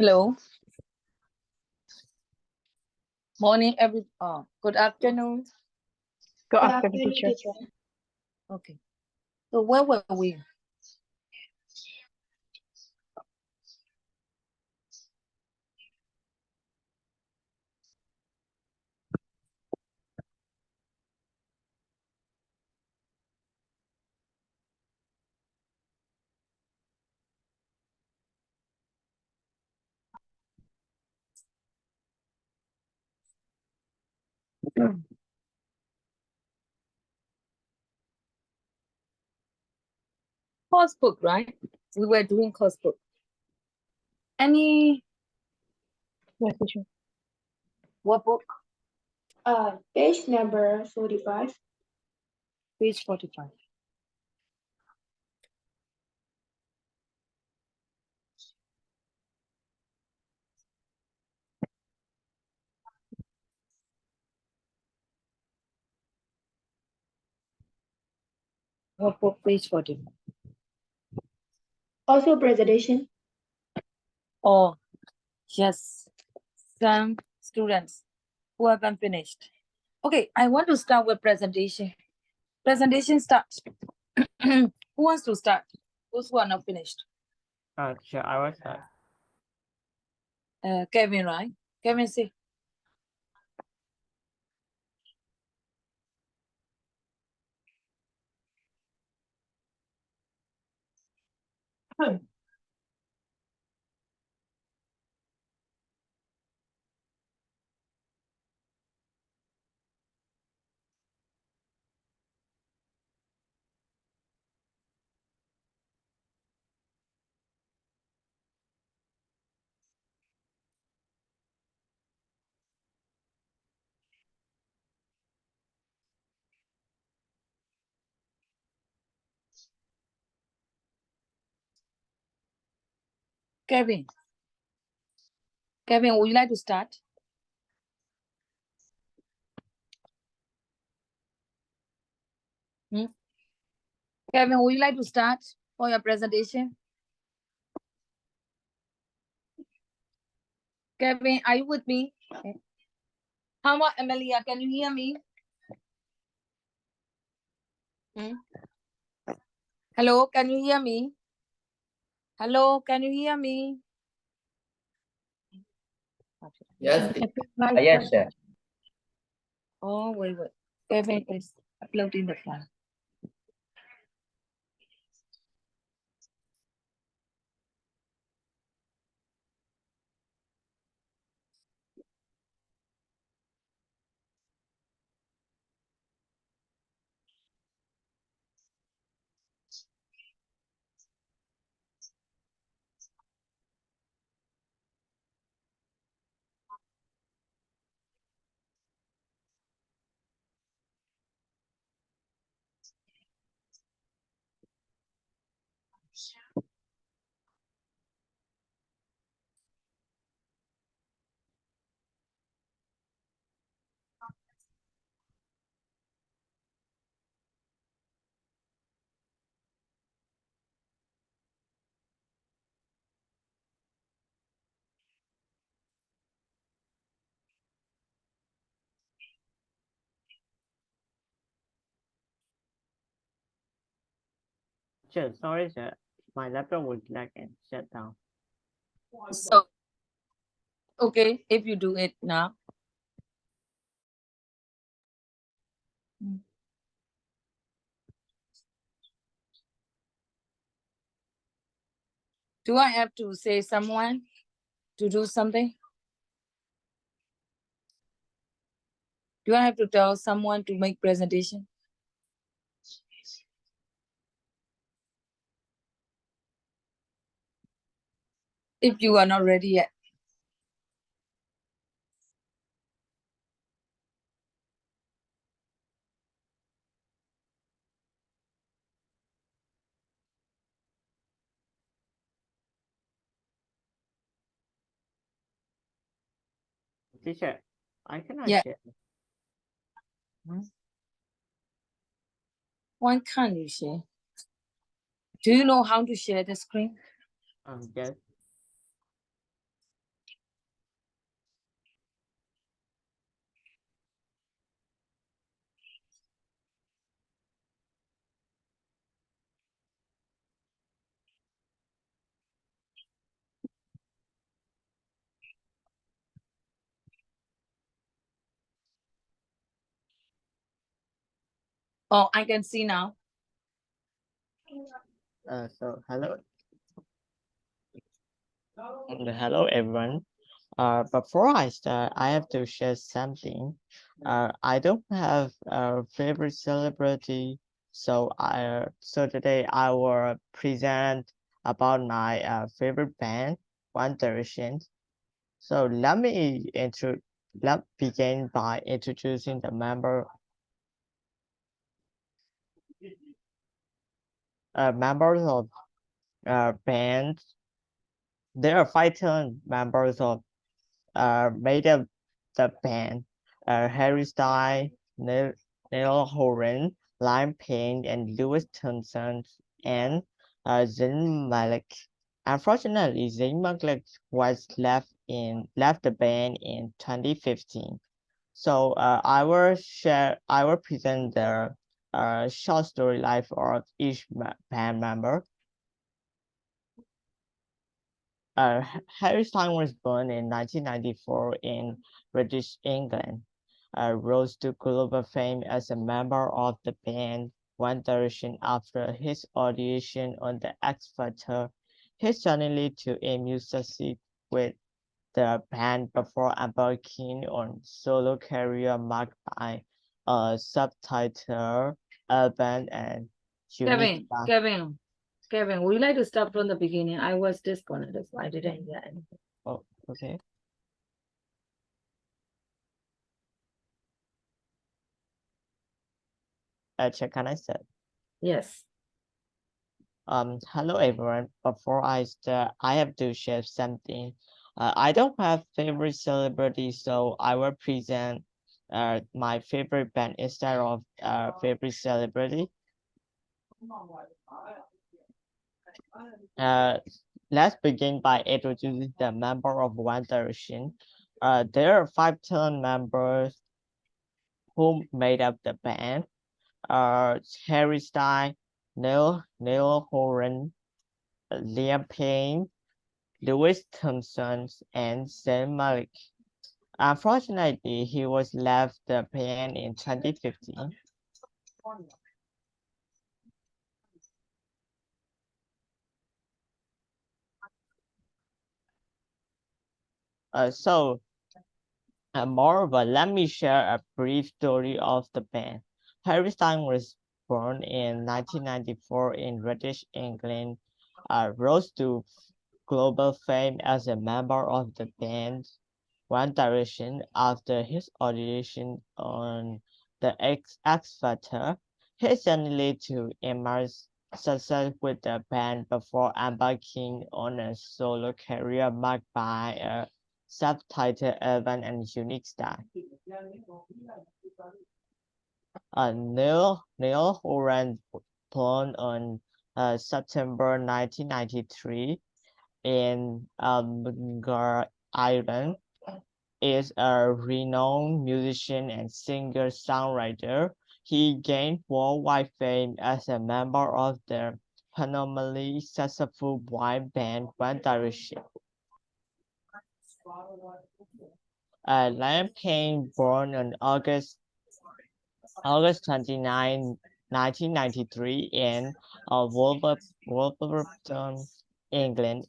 Hello. Morning, good afternoon. Good afternoon, teacher. Okay. So where were we? Course book, right? We were doing course book. Any Yes, teacher. what book? Page number 45. Page 45. What book? Page 45. Also presentation. Oh, yes. Some students who haven't finished. Okay, I want to start with presentation. Presentation starts. Who wants to start? Those who are not finished. Sure, I was Kevin, right? Kevin, say. Kevin. Kevin, would you like to start? Kevin, would you like to start for your presentation? Kevin, are you with me? How about Amelia? Can you hear me? Hello, can you hear me? Hello, can you hear me? Yes, Yes, sir. Oh, wait. Kevin is uploading the file. Sure, sorry, sir. My laptop would lag and shut down. So, okay, if you do it now. Do I have to say someone to do something? Do I have to tell someone to make presentation? If you are not ready yet. Teacher, I cannot Yeah. share. Why can't you share? Do you know how to share the screen? Yes. Oh, I can see now. So hello everyone. Before I start, I have to share something. I don't have a favorite celebrity, so today I will present about my favorite band, One Direction. So let's begin by introducing the members of band. There are 5 members of made up the band. Harry Styles, Neil Horan, Liam Payne, and Louis Thompson, and Zayn Malik. Unfortunately, Zayn Malik was left the band in 2015. So I will present the short story life of each band member. Harry Styles was born in 1994 in British England. Rose to global fame as a member of the band One Direction after his audition on the X Factor. His journey to immediate success with the band before embarking on solo career marked by a subtitle album and unique. Kevin, would you like to start from the beginning? I was disconnected, so I didn't hear anything. Oh, okay. Check, can I start? Yes. Hello everyone. Before I start, I have to share something. I don't have favorite celebrity, so I will present my favorite band instead of favorite celebrity. Let's begin by introducing the member of One Direction. There are 5 members who made up the band. Harry Styles, Neil Horan, Liam Payne, Louis Thompson, and Zayn Malik. Unfortunately, he was left the band in 2015. Moreover, let me share a brief story of the band. Harry Styles was born in 1994 in British England, rose to global fame as a member of the band One Direction after his audition on the X Factor. His journey to immense success with the band before embarking on a solo career marked by a subtitle album and unique style. Neil Horan, born on September 1993 in Ireland, is a renowned musician and singer-songwriter. He gained worldwide fame as a member of the phenomenally successful boy band One Direction. Liam Payne, born on August 29, 1993 in Wolverhampton, England,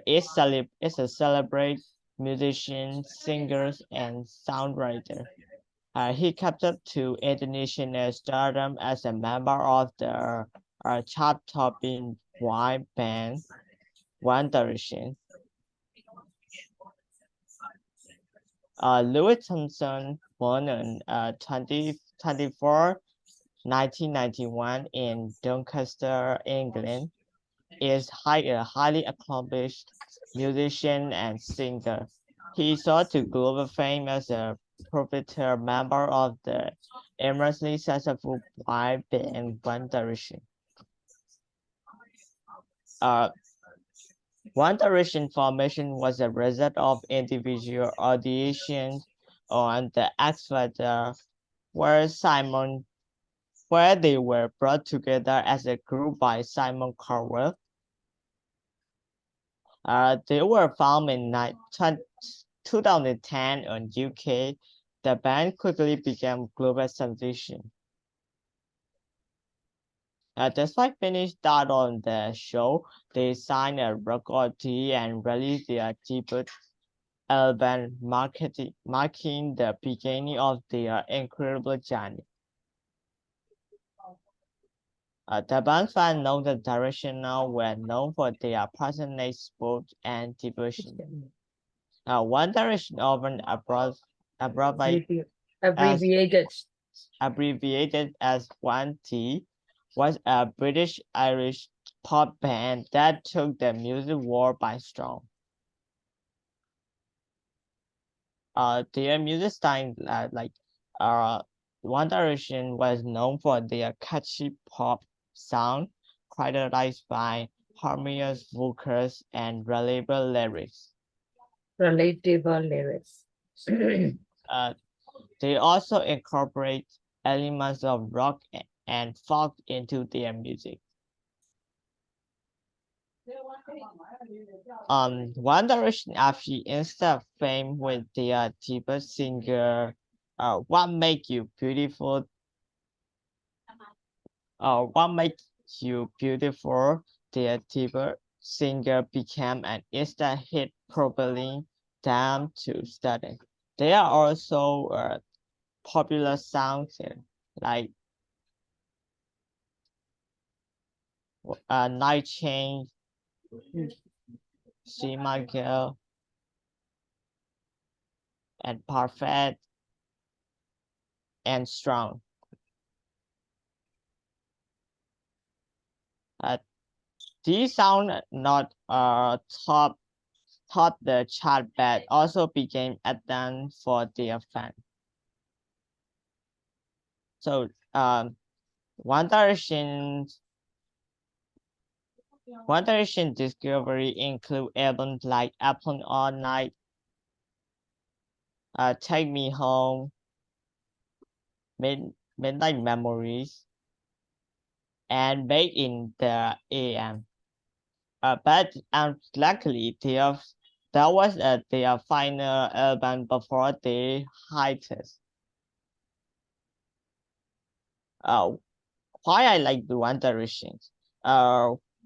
is a celebrated musician, singer, and songwriter. He kept up to international stardom as a member of the chart-topping boy band One Direction. Louis Thompson, born on 1991 in Doncaster, England, is a highly accomplished musician and singer. He sought to global fame as a proprietor member of the immensely successful boy band One Direction. One Direction formation was a result of individual auditions on the X Factor, where they were brought together as a group by Simon Cowell. They were formed in 2010 in UK. The band quickly became global sensation. Despite finishing third on the show, they signed a record deal and released their debut album, marking the beginning of their incredible journey. The band's fans know the Directional were known for their passionate sports and devotion. One Direction, often abbreviated as 1T, was a British-Irish pop band that took the music world by storm. Their music style, One Direction was known for their catchy pop sound, characterized by harmonious vocals and relatable lyrics. They also incorporate elements of rock and folk into their music. One Direction actually instead fame with their debut singer, What Make You Beautiful. What Makes You Beautiful, their debut singer became an instant hit, propelling them to stardom. They are also popular songs like Night Change, See My Girl, and Perfect, and Strong. These songs not top the chart but also became a dance for their fans. So One Direction discovery include albums like Apple All Night, Take Me Home, Midnight Memories, and Made in the AM. But unluckily, that was their final album before they hiatus. Why I like the One Direction?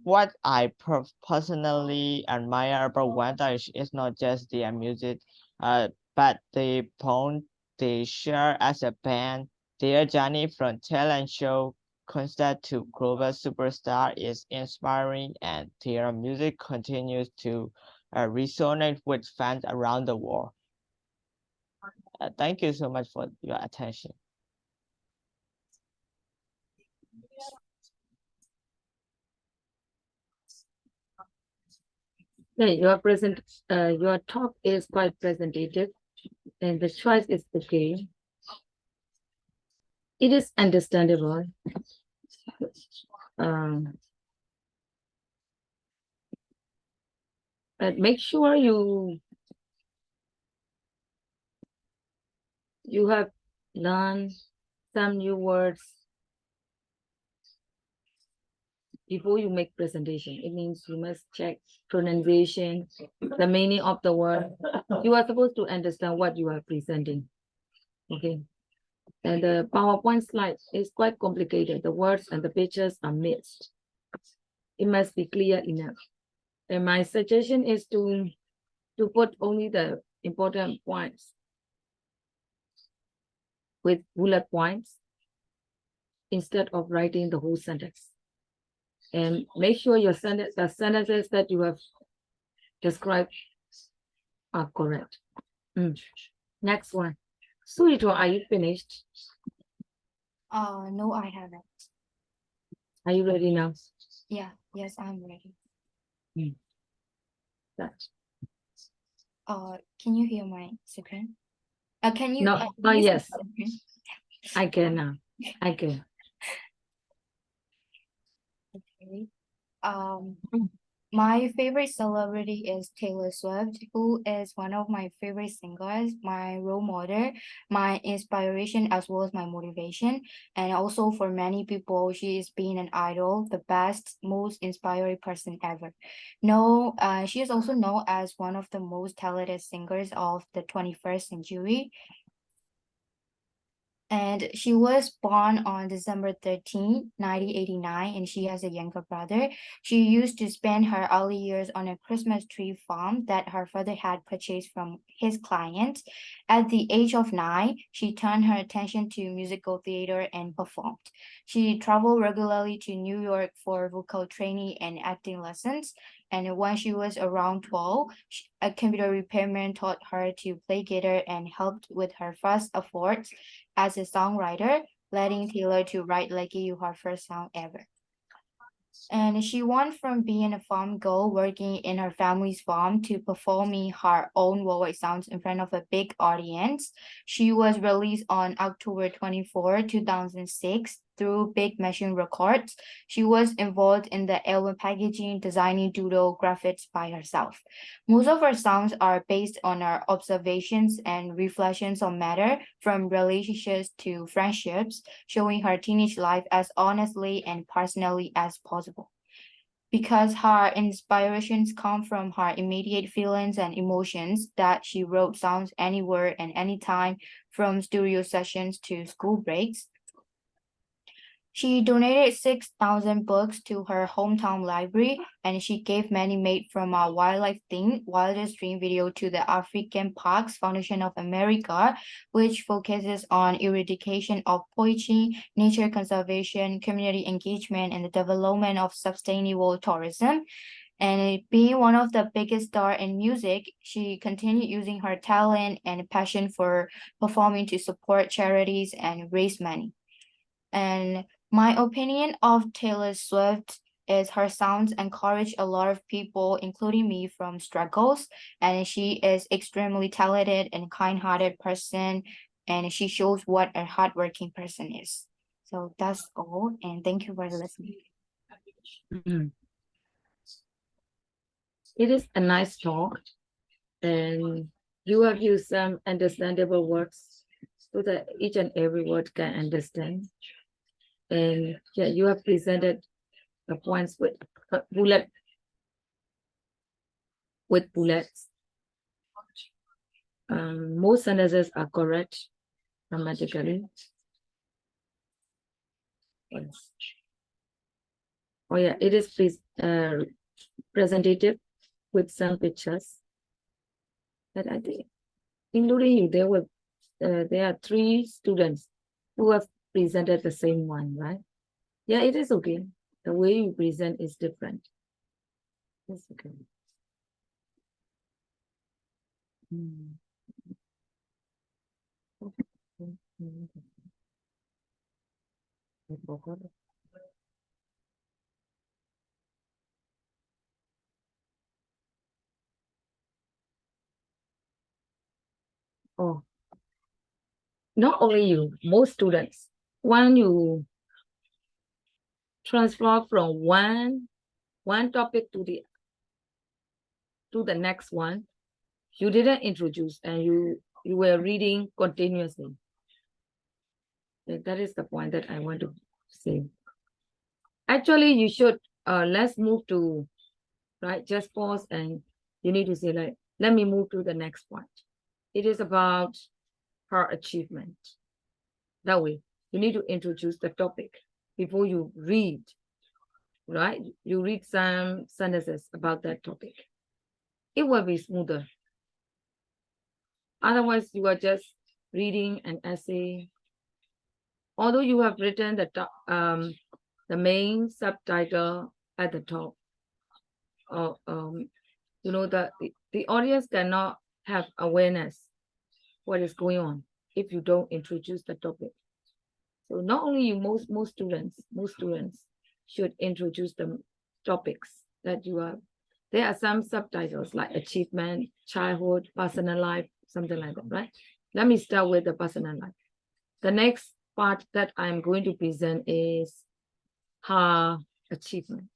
What I personally admire about One Direction is not just their music, but the bond they share as a band. Their journey from talent show concert to global superstar is inspiring, and their music continues to resonate with fans around the world. Thank you so much for your attention. Yeah, your talk is quite presentative, and the choice is okay. It is understandable. But make sure you have learned some new words before you make presentation. It means you must check pronunciation, the meaning of the word. You are supposed to understand what you are presenting. Okay. And the PowerPoint slide is quite complicated. The words and the pictures are mixed. It must be clear enough. And my suggestion is to put only the important points with bullet points instead of writing the whole sentence. And make sure the sentences that you have described are correct. Next one. Surito, are you finished? No, I haven't. Are you ready now? Yeah, yes, I'm ready. That. Can you hear my screen? Can you? No. Can you see Yes. the screen? I can now. I can. Okay. My favorite celebrity is Taylor Swift, who is one of my favorite singers, my role model, my inspiration, as well as my motivation. And also for many people, she is being an idol, the best, most inspiring person ever. No, she is also known as one of the most talented singers of the 21st century. And she was born on December 13, 1989, and she has a younger brother. She used to spend her early years on a Christmas tree farm that her father had purchased from his client. At the age of 9, she turned her attention to musical theater and performed. She traveled regularly to New York for vocal training and acting lessons. And when she was around 12, a computer repairman taught her to play guitar and helped with her first efforts as a songwriter, leading Taylor to write Lucky You, her first song ever. And she went from being a farm girl working in her family's farm to performing her own worldwide sounds in front of a big audience. She was released on October 24, 2006 through Big Machine Records. She was involved in the album packaging, designing doodle graphics by herself. Most of her songs are based on her observations and reflections on matter, from relationships to friendships, showing her teenage life as honestly and personally as possible. Because her inspirations come from her immediate feelings and emotions, that she wrote songs anywhere and anytime, from studio sessions to school breaks. She donated 6,000 books to her hometown library, and she gave many made from a wildlife themed Wildest Dream video to the African Parks Foundation of America, which focuses on eradication of poaching, nature conservation, community engagement, and the development of sustainable tourism. And being one of the biggest stars in music, she continued using her talent and passion for performing to support charities and raise money. And my opinion of Taylor Swift is her sounds encourage a lot of people, including me, from struggles. And she is extremely talented and kind-hearted person. And she shows what a hardworking person is. So that's all. And thank you for listening. It is a nice talk, and you have used some understandable words so that each and every word can understand. And yeah, you have presented the points with bullets. Most sentences are correct grammatically. Yes. Oh yeah, it is presentative with some pictures. But I think, including you, there are 3 students who have presented the same one, right? Yeah, it is okay. The way you present is different. It's okay. I forgot it. Oh, not only you, most students, when you transfer from one topic to the next one, you didn't introduce, and you were reading continuously. That is the point that I want to say. Actually, you should let's move to, right, just pause, and you need to say, like, let me move to the next point. It is about her achievement. That way, you need to introduce the topic before you read, right? You read some sentences about that topic. It will be smoother. Otherwise, you are just reading an essay. Although you have written the main subtitle at the top, you know, the audience cannot have awareness what is going on if you don't introduce the topic. So not only you, most students should introduce the topics that you are. There are some subtitles like achievement, childhood, personal life, something like that, right? Let me start with the personal life. The next part that I'm going to present is her achievement.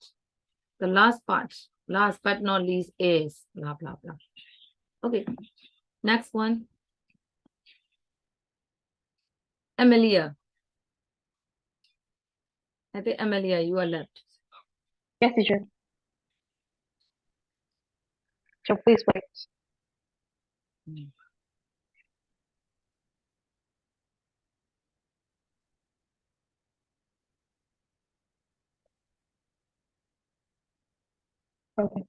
The last part, last but not least, is blah, blah, blah. Okay, next one. Amelia. I think, Amelia, you are left. Yes, teacher. So please wait. Okay.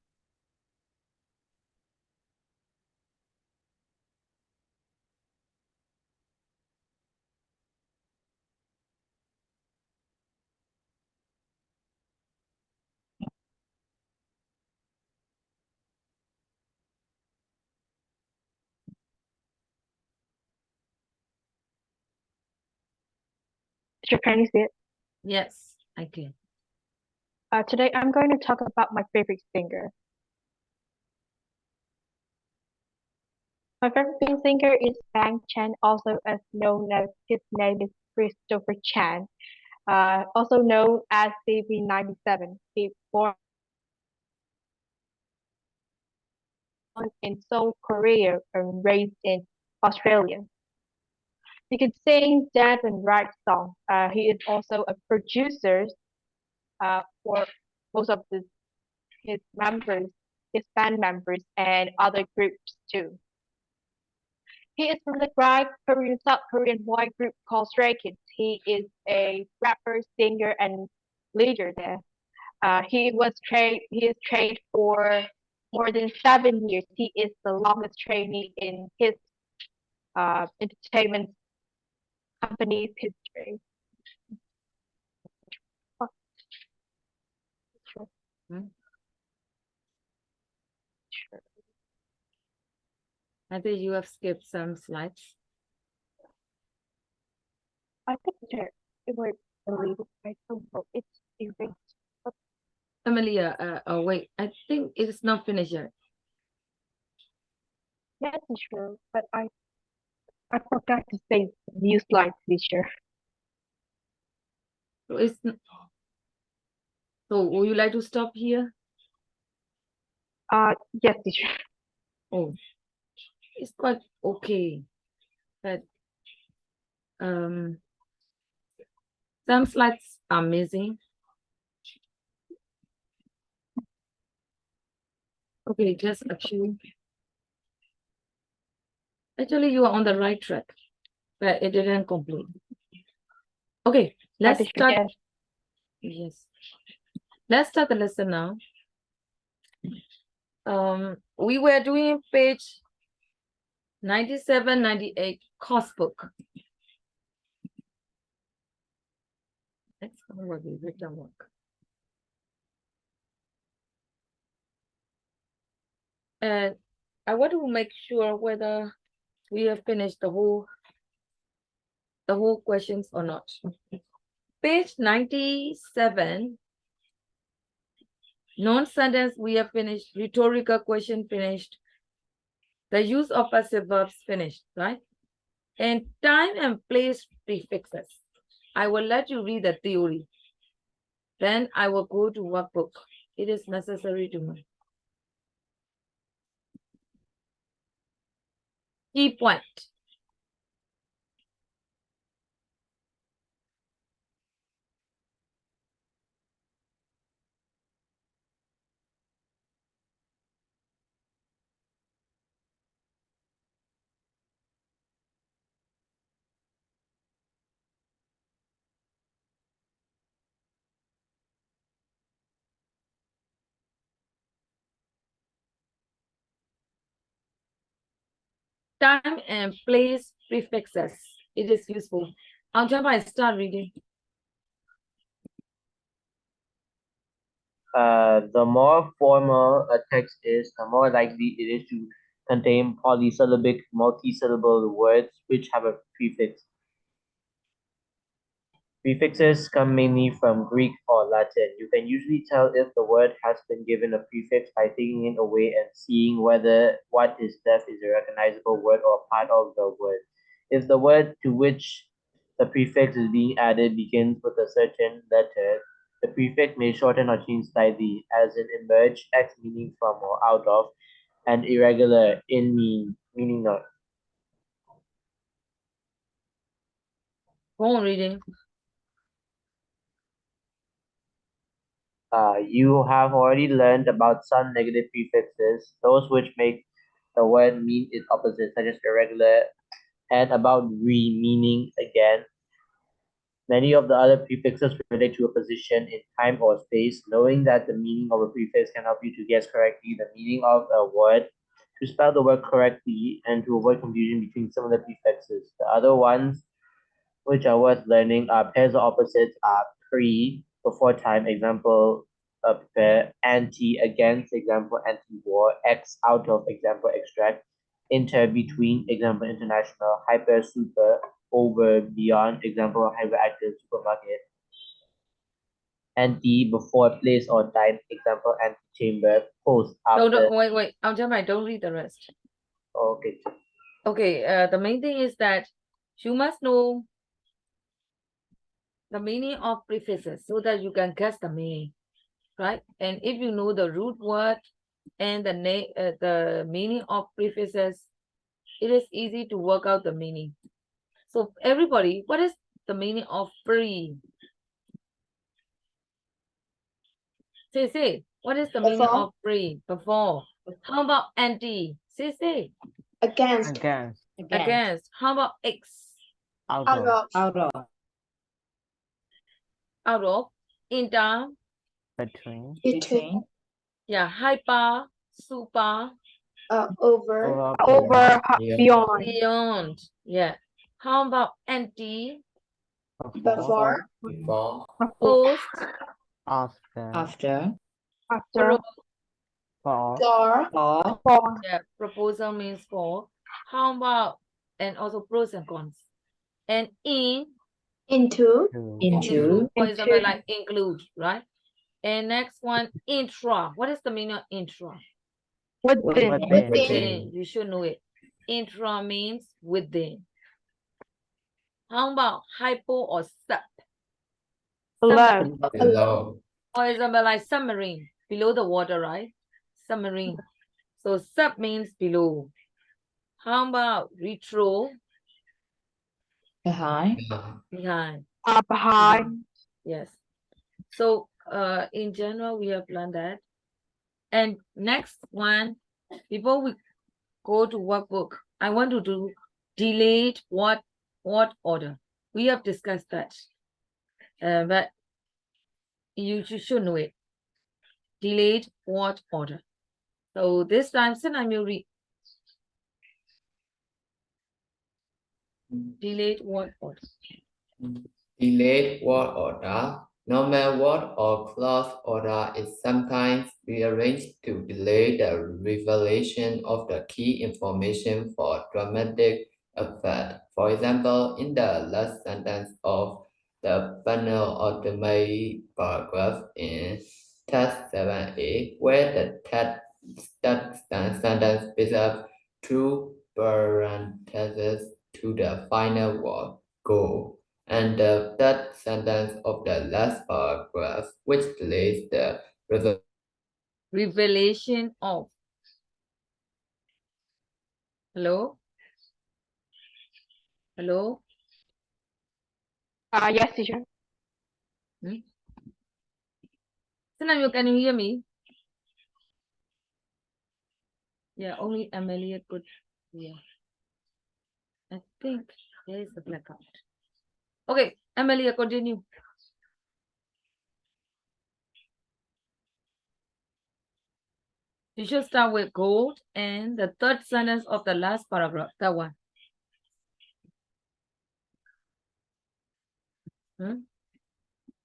Teacher, can you see it? Yes, I can. Today I'm going to talk about my favorite singer. My favorite singer is Bang Chan, also as known as his name is Christopher Chan, also known as CB97. He born in Seoul, Korea, and raised in Australia. He can sing, dance, and write songs. He is also a producer for most of his members, his band members, and other groups too. He is from the South Korean boy group called Stray Kids. He is a rapper, singer, and leader there. He is trained for more than 7 years. He is the longest trainee in his entertainment company's history. Oh, sure, Hmm? sure. I think you have skipped some slides. I think it was deleted. I don't know. It's erased. Amelia, oh wait, I think it is not finished yet. Yes, sure. But I forgot to say new slide, teacher. So so would you like to stop here? Yes, teacher. Oh, it's quite okay. But some slides are missing. Okay, just a few. Actually, you are on the right track, but it didn't complete. Okay, let's Teacher, start. yes. Yes. Let's start the lesson now. We were doing page 97, 98 course book. Next one will be written work. And I want to make sure whether we have finished the whole questions or not. Page 97, non-sentence we have finished, rhetorical question finished, the use of passive verbs finished, right? And time and place prefixes. I will let you read the theory. Then I will go to workbook. It is necessary to know. Key point. Time and place prefixes. It is useful. I start reading. The more formal a text is, the more likely it is to contain polysyllabic, multisyllable words which have a prefix. Prefixes come mainly from Greek or Latin. You can usually tell if the word has been given a prefix by taking it away and seeing whether what is left is a recognizable word or part of the word. If the word to which the prefix is being added begins with a certain letter, the prefix may shorten or change slightly, as in emerge, ex meaning from or out of, and irregular, in meaning not. Go on reading. You have already learned about some negative prefixes, those which make the word mean its opposite, such as irregular, and about re, meaning again. Many of the other prefixes relate to a position in time or space. Knowing that the meaning of a prefix can help you to guess correctly the meaning of a word, to spell the word correctly, and to avoid confusion between some of the prefixes. The other ones which are worth learning are pairs of opposites are pre, before time, example, prepare, anti, against, example, anti-war, ex, out of, example, extract, inter, between, example, international, hyper, super, over, beyond, example, hyperactive, supermarket, anti, before, place or time, example, antechamber, post, No, after. wait. Don't read the rest. Okay. Okay, the main thing is that you must know the meaning of prefixes so that you can guess the meaning, right? And if you know the root word and the meaning of prefixes, it is easy to work out the meaning. So everybody, what is the meaning of pre? Say, what is the meaning Before. of pre? Before. How about anti? Say. Against. Against. How about X? Out Out of. of. Out of. Inter. Between. Between. Yeah. Hyper. Super. Over. Over, beyond. Beyond. Yeah. How about anti? Before. Post. After. After. Pro. For. For. Yeah. Proposal means for. How about, and also pros and cons. And Into. To. for example, like include, right? And next one, intra. What is the meaning of intra? Within. Within. You should know it. Intra means within. How about hypo or sub? Below. For example, like submarine, below the water, right? Submarine. So sub means below. How about retro? Behind. Behind. Behind. Yes. So in general, we have learned that. And next one, before we go to workbook, I want to do delayed what order. We have discussed that. But you should know it. Delayed what order. So this time, Sanam, you read. Delayed what order. Delayed word order. Normal word or clause order is sometimes rearranged to delay the revelation of the key information for dramatic effect. For example, in the last sentence of the penultimate paragraph in Task 7a, where the sentence picks up two parentheses to the final word, go, and the third sentence of the last paragraph, which delays the Revelation of. Hello? Hello? Yes, teacher. Sanam, can you hear me? Yeah, only Amelia could hear. I think there is a blackout. Okay, Amelia, continue. You should start with gold and the third sentence of the last paragraph. That one.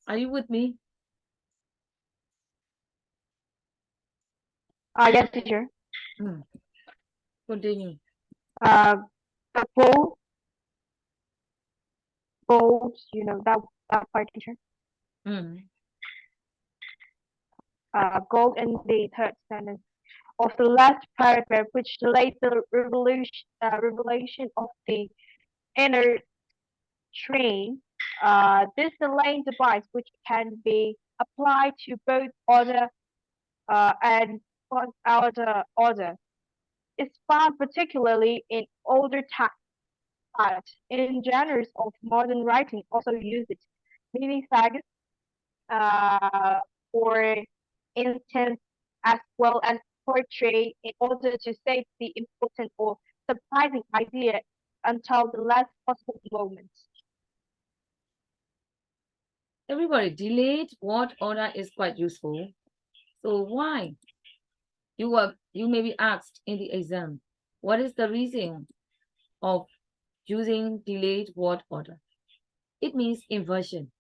Are you with me? Yes, teacher. Continue. The bold, that part, teacher. Gold in the third sentence of the last paragraph, which delays the revelation of the inner train. This delaying device, which can be applied to both order and outer order, is found particularly in older texts, but in genres of modern writing also use it, meaning faggot, for instance, as well as portray in order to save the important or surprising idea until the last possible moment. Everybody, delayed word order is quite useful. So why? You may be asked in the exam, what is the reason of using delayed word order? It means inversion.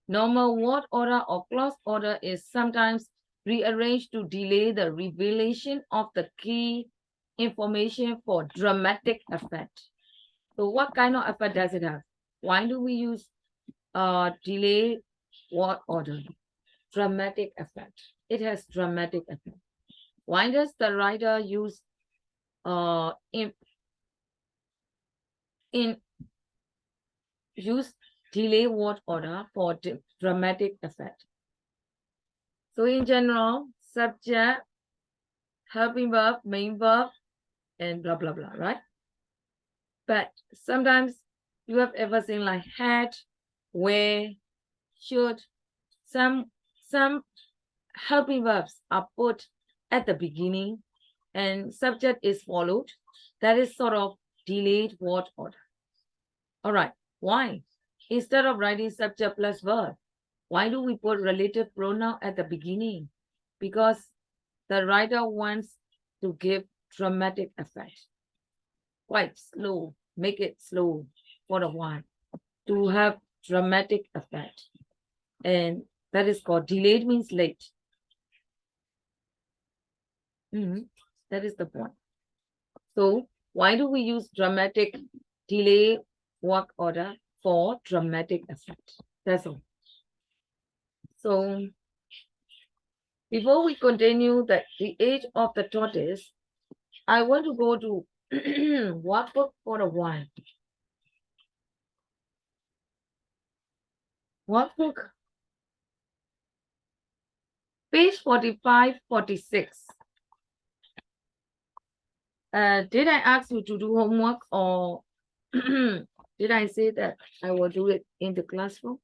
Normal word order or clause order is sometimes rearranged to delay the revelation of the key information for dramatic effect. So what kind of effect does it have? Why do we use delay word order? Dramatic effect. It has dramatic effect. Why does the writer use use delay word order for dramatic effect? So in general, subject, helping verb, main verb, and blah blah blah, right? But sometimes you have ever seen like had, where, should. Some helping verbs are put at the beginning and subject is followed. That is sort of delayed word order. All right, why? Instead of writing subject plus verb, why do we put relative pronoun at the beginning? Because the writer wants to give dramatic effect. Quite slow, make it slow for a while to have dramatic effect. And that is called delayed means late. That is the point. So why do we use dramatic delay work order for dramatic effect? That's all. So before we continue the age of the tortoise, I want to go to workbook for a while. Workbook, page 45, 46. Did I ask you to do homework or did I say that I will do it in the classroom?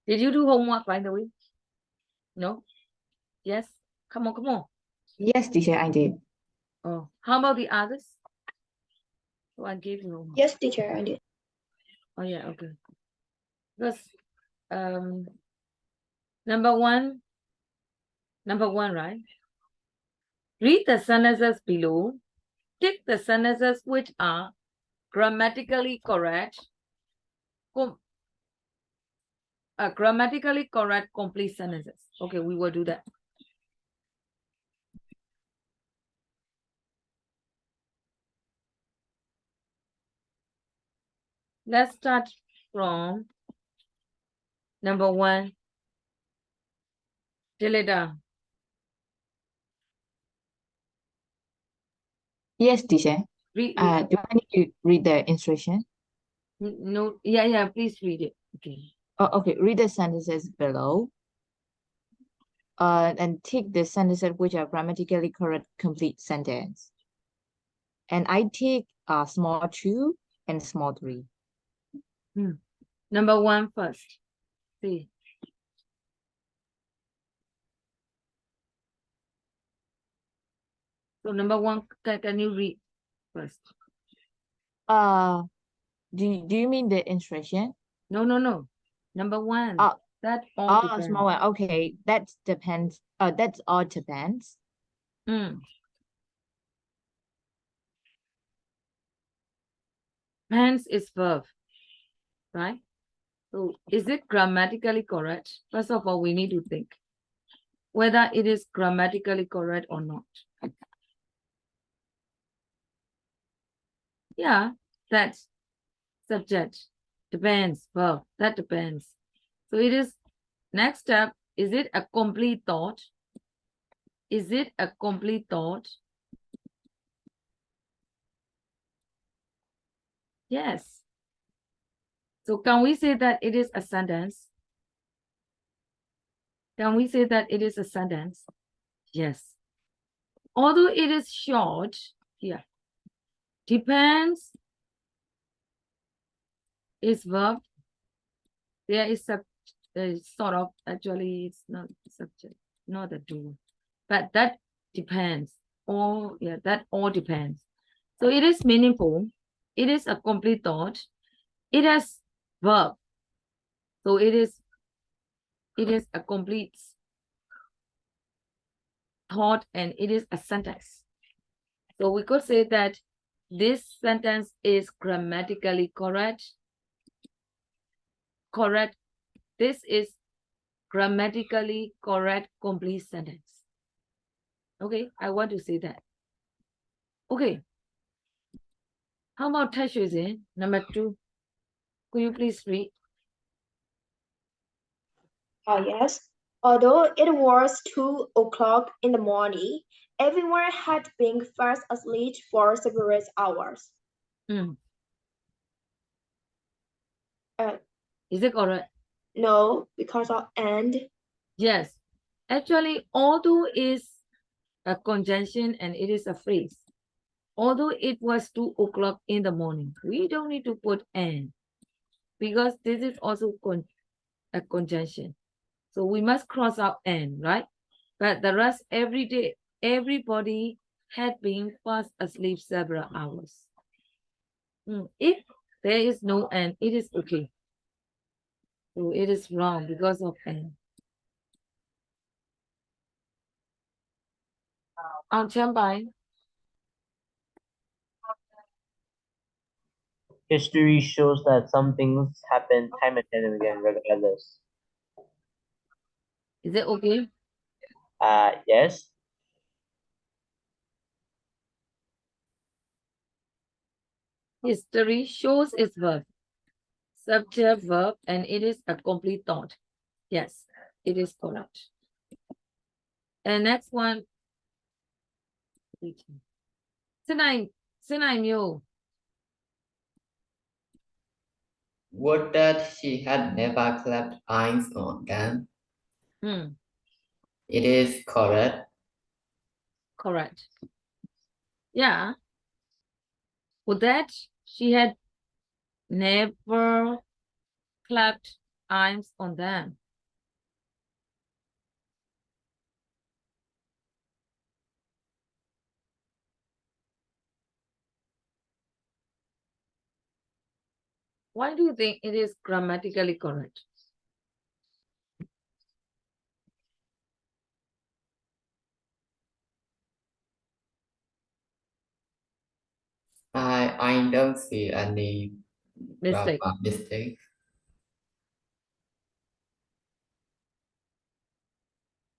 Did you do homework, by the way? No? Yes? Come on, come on. Yes, teacher, I did. Oh, how about the others? So I gave you homework. Yes, teacher, I did. Oh yeah, okay. Because number one, right? Read the sentences below. Tick the sentences which are grammatically correct. Grammatically correct complete sentences. Okay, we will do that. Let's start from number one. Tilida. Yes, teacher. Read, Do I need to read the instruction? no, yeah, please read it. Okay. Oh, okay. Read the sentences below. And tick the sentences which are grammatically correct complete sentence. And I take small 2 and small 3. Number one first. See. So number one, can you read first? Do you mean the instruction? No. Number one. That all depends. Small one. Okay, that depends. That's all depends. Hence is verb, right? So is it grammatically correct? First of all, we need to think whether it is grammatically correct or not. Yeah, that's subject. Depends, verb, that depends. So it is, next step, is it a complete thought? Is it a complete thought? Yes. So can we say that it is a sentence? Can we say that it is a sentence? Yes. Although it is short, yeah. Depends is verb. There is sort of, actually it's not subject, not a doer. But that depends. all, yeah, that all depends. So it is meaningful. It is a complete thought. It has verb. So it is a complete thought and it is a sentence. So we could say that this sentence is grammatically correct. Correct. This is grammatically correct complete sentence. Okay, I want to say that. Okay. How about Tashuzi? Number 2. Could you please read? Yes. Although it was 2 o'clock in the morning, everyone had been fast asleep for several hours. Is it correct? No, because of and. Yes. Actually, although is a conjunction and it is a phrase. Although it was 2 o'clock in the morning, we don't need to put and because this is also a conjunction. So we must cross out and, right? But the rest every day, everybody had been fast asleep several hours. If there is no and, it is okay. So it is wrong because of and. History shows that some things happen time and time again regardless. Is it okay? Yes. History shows its verb. Subject, verb, and it is a complete thought. Yes, it is correct. And next one. Sinai Would that she had never clapped eyes on them. It is correct. Correct. Yeah. Would that she had never clapped eyes on them. Why do you think it is grammatically correct? I don't see any Mistake. mistake.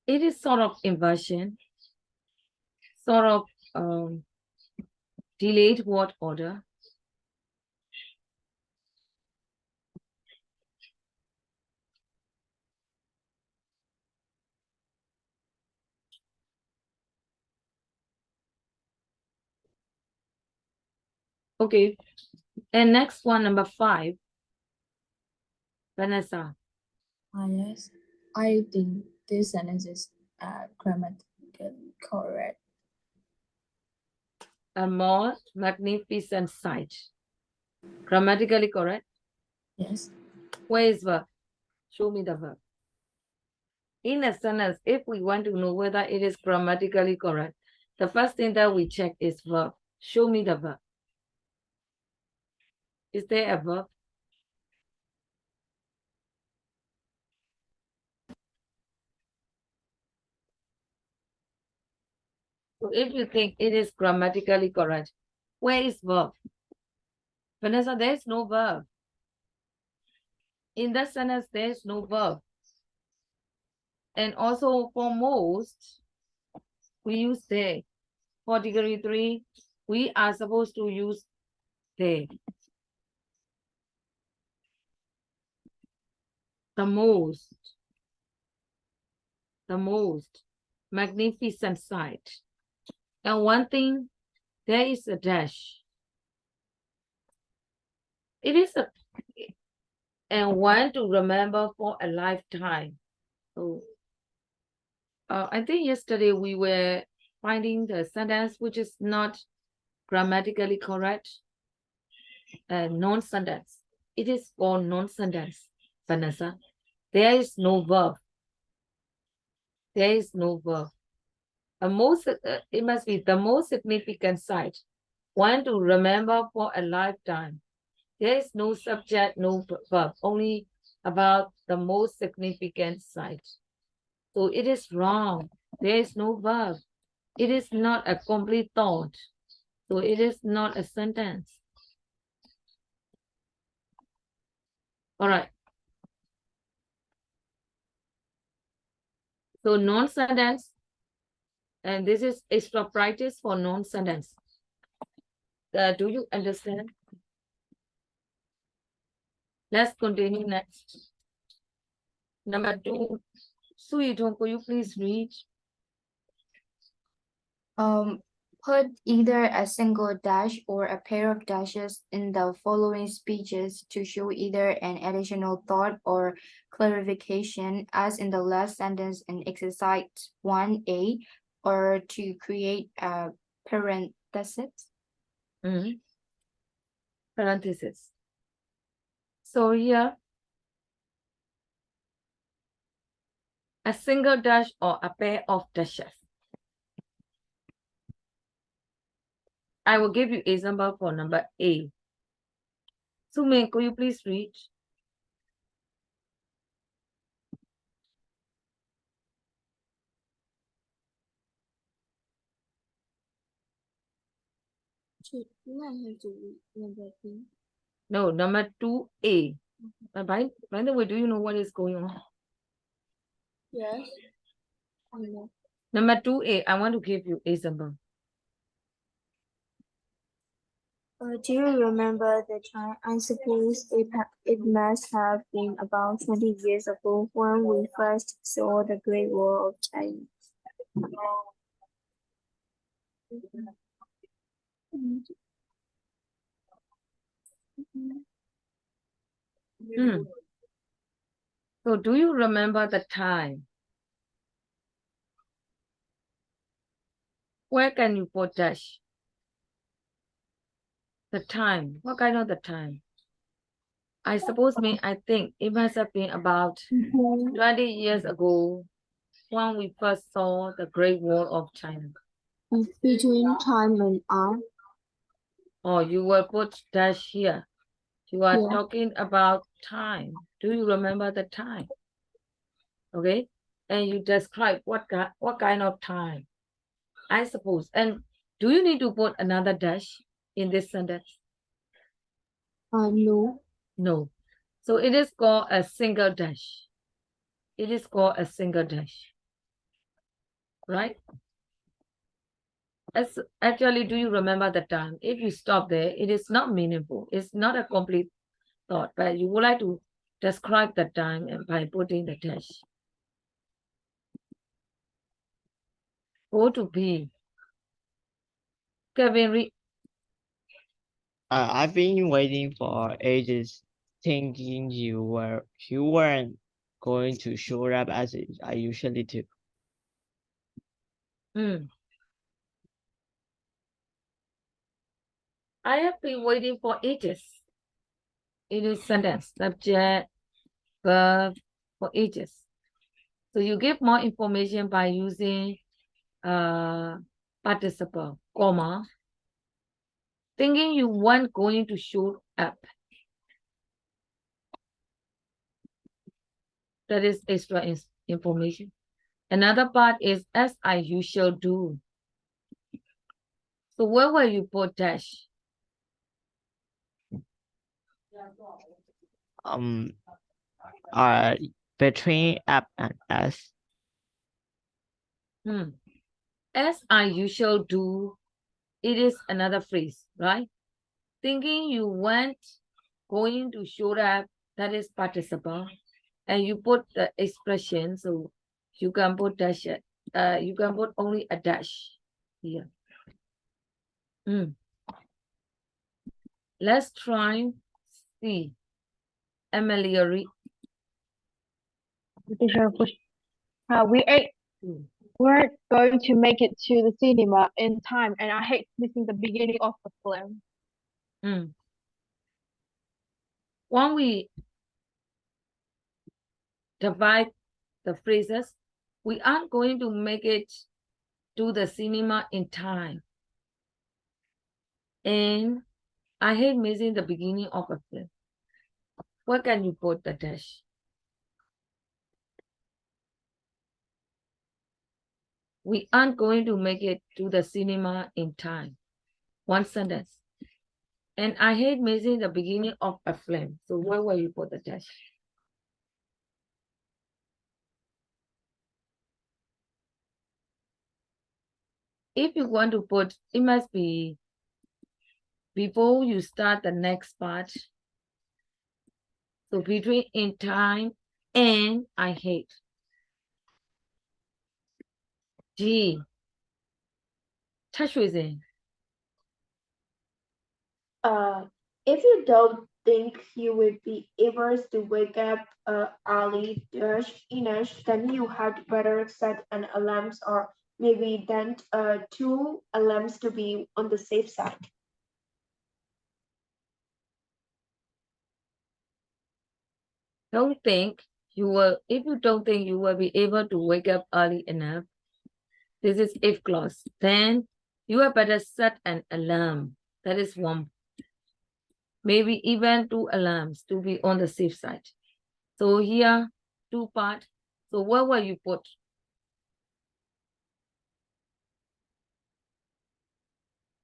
It is sort of inversion, sort of delayed word order. Okay. And next one, number 5. Vanessa. Yes, I think this sentence is grammatically correct. A more magnificent sight. Grammatically correct? Yes. Where is verb? Show me the verb. In a sentence, if we want to know whether it is grammatically correct, the first thing that we check is verb. Show me the verb. Is there a verb? So if you think it is grammatically correct, where is verb? Vanessa, there is no verb. In that sentence, there is no verb. And also for most, we use they. For degree 3, we are supposed to use they. The most magnificent sight. And one thing, there is a dash. It is and one to remember for a lifetime. So I think yesterday we were finding the sentence which is not grammatically correct. Non-sentence. It is called non-sentence, Vanessa. There is no verb. There is no verb. It must be the most significant sight. One to remember for a lifetime. There is no subject, no verb, only about the most significant sight. So it is wrong. There is no verb. It is not a complete thought. So it is not a sentence. All right. So non-sentence, and this is extra practice for non-sentence. Do you understand? Let's continue next. Number 2. Suitong, could you please read? Put either a single dash or a pair of dashes in the following speeches to show either an additional thought or clarification, as in the last sentence in exercise 1A, or to create a parenthesis. Parenthesis. So here, a single dash or a pair of dashes. I will give you example for number A. Sumin, could you please read? Should I have to read number B? No, number 2A. By the way, do you know what is going on? Yes. I know. Number 2A, I want to give you example. Do you remember the time? I suppose it must have been about 20 years ago when we first saw the Great Wall of China. So do you remember the time? Where can you put dash? The time. What kind of the time? I think it must have been about 20 years ago when we first saw the Great Wall of China. Between time and hour. Or you will put dash here. You are Yeah. talking about time. Do you remember the time? Okay. And you describe what kind of time, I suppose. And do you need to put another dash in this sentence? No. No. So it is called a single dash. It is called a single dash. Right? Actually, do you remember the time? If you stop there, it is not meaningful. It's not a complete thought, but you would like to describe the time and by putting the dash. Go to B. Kevin, read. I've been waiting for ages, thinking you weren't going to show up as I usually do. I have been waiting for ages. It is sentence, subject, verb, for ages. So you give more information by using participle, comma, thinking you weren't going to show up. That is extra information. Another part is as I usually do. So where will you put dash? Between app and S. As I usually do, it is another phrase, right? Thinking you weren't going to show up, that is participle. And you put the expression, so you can put dash. You can put only a dash here. Let's try C. Emily, read. We're going to make it to the cinema in time, and I hate missing the beginning of the film. When we divide the phrases, we aren't going to make it to the cinema in time. And I hate missing the beginning of a film. Where can you put the dash? We aren't going to make it to the cinema in time. One sentence. And I hate missing the beginning of a film. So where will you put the dash? If you want to put, it must be before you start the next part. So between in time and I hate. G. Touch with it. If you don't think you will be able to wake up early enough, then you had better set an alarm or maybe then two alarms to be on the safe side. Don't think you will, if you don't think you will be able to wake up early enough, this is if clause, then you had better set an alarm. That is one. Maybe even two alarms to be on the safe side. So here, two part. So where will you put?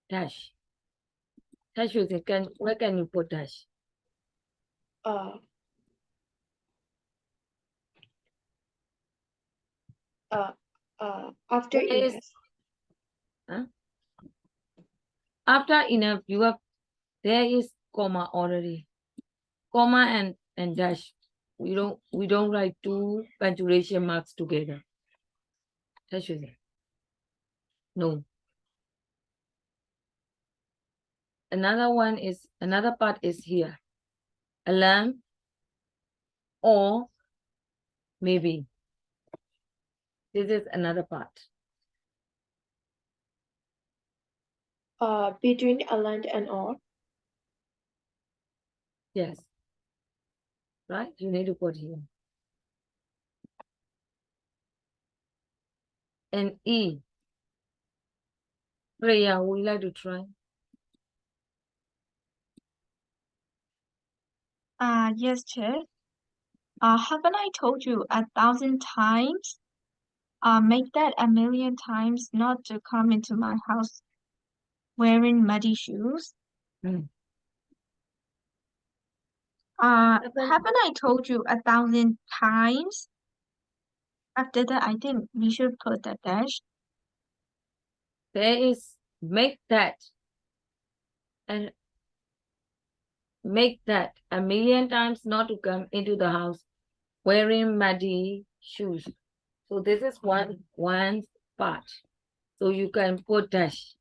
Dash. Dash with it. Where can you put dash? Uh, After Where is- enough. Huh? After enough, you have, there is comma already. Comma and dash. We don't write two punctuation marks together. Dash with it. No. Another part is here. Alarm or maybe. This is another part. Between alarm and or. Yes. Right? You need to put here. And E. Priya, would you like to try? Yes, Chair. Haven't I told you 1,000 times? Make that 1,000,000 times not to come into my house wearing muddy shoes. Hmm. Haven't I told you 1,000 times? After that, I think we should put a dash. There is make that and make that 1,000,000 times not to come into the house wearing muddy shoes. So this is one part. So you can put dash.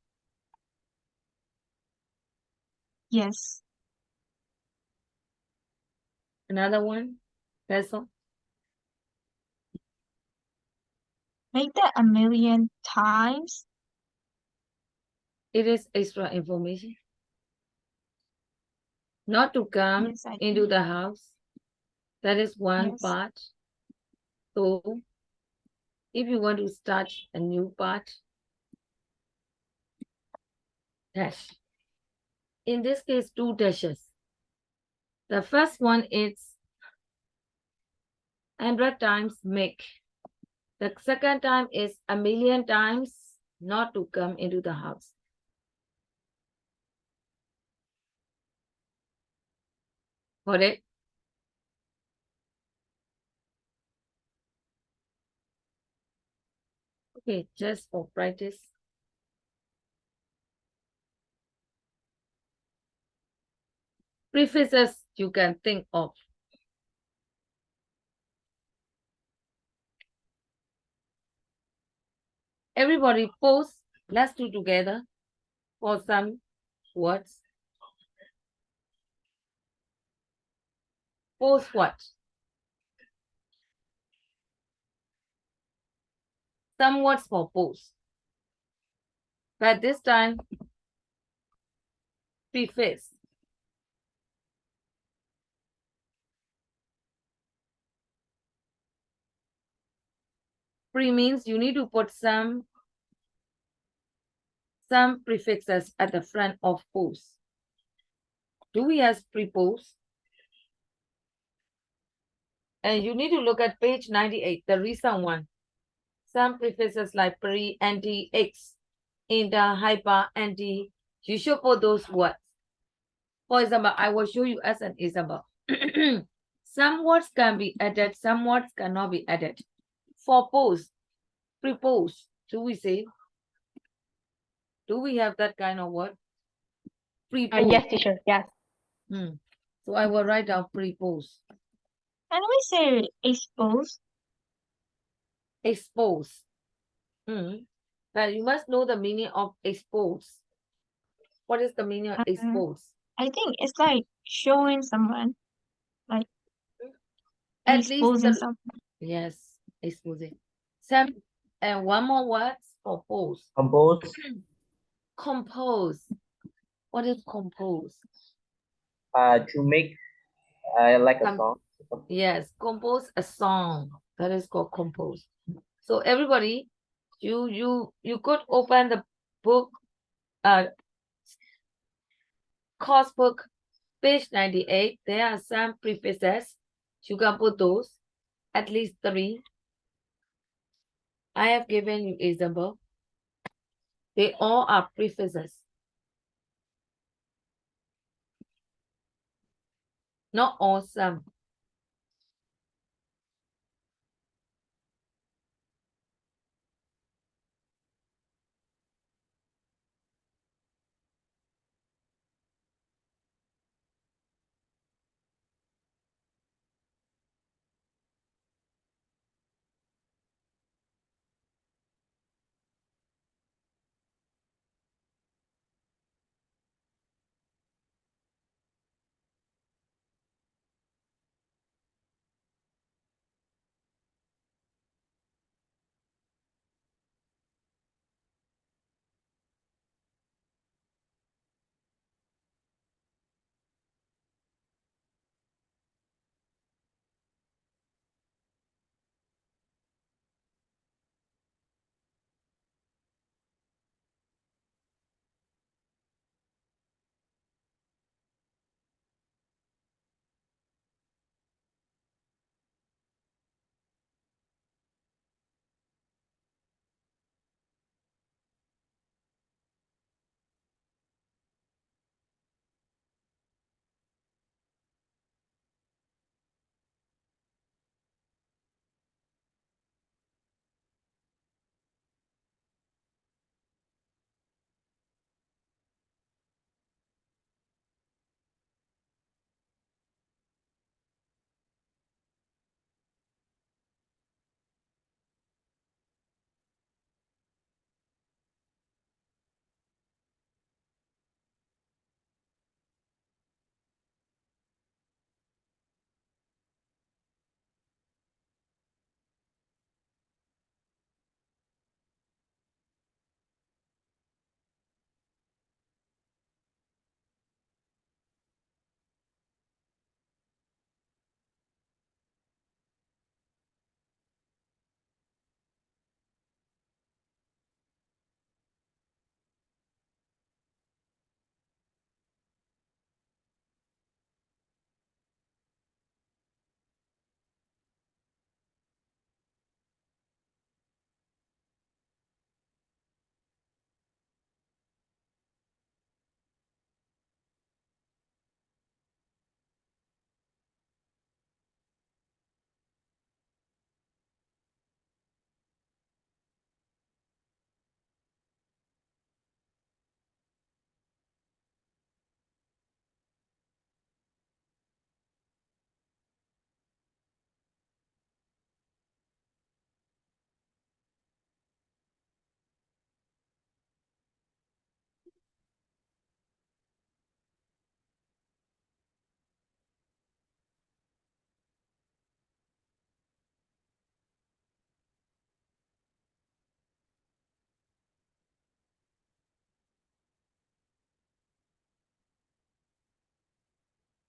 Yes. Another one. That's all. Make that 1,000,000 times. It is extra information. Not to come Yes, I into think. the house. That is one Yes. part. So if you want to start a new part, dash. In this case, two dashes. The first one is 100 times make. The second time is 1,000,000 times not to come into the house. Got it? Okay, just for practice. Prefixes you can think of. Everybody pause. Let's do together for some words. Pause what? Some words for pause. But this time, prefix. Pre means you need to put some some prefixes at the front of pose. Do we have prepose? And you need to look at page 98, the recent one. Some prefixes like pre, anti, ex, inter, hyper, anti. You should put those words. For example, I will show you as an example. Some words can be added, some words cannot be added. For pose, prepose, do we say? Do we have that kind of word? Prepose. Yes, teacher. Yes. So I will write down prepose. Can we say expose? Expose. But you must know the meaning of expose. What is the meaning of expose? I think it's like showing someone, like At least exposing something. yes, exposing. Some and one more word for pose. Compose. Compose. What is compose? To make like a song. Yes, compose a song. That is called compose. So everybody, you could open the book, course book, page 98. There are some prefixes. You can put those, at least 3. I have given you example. They all are prefixes. Not all, some.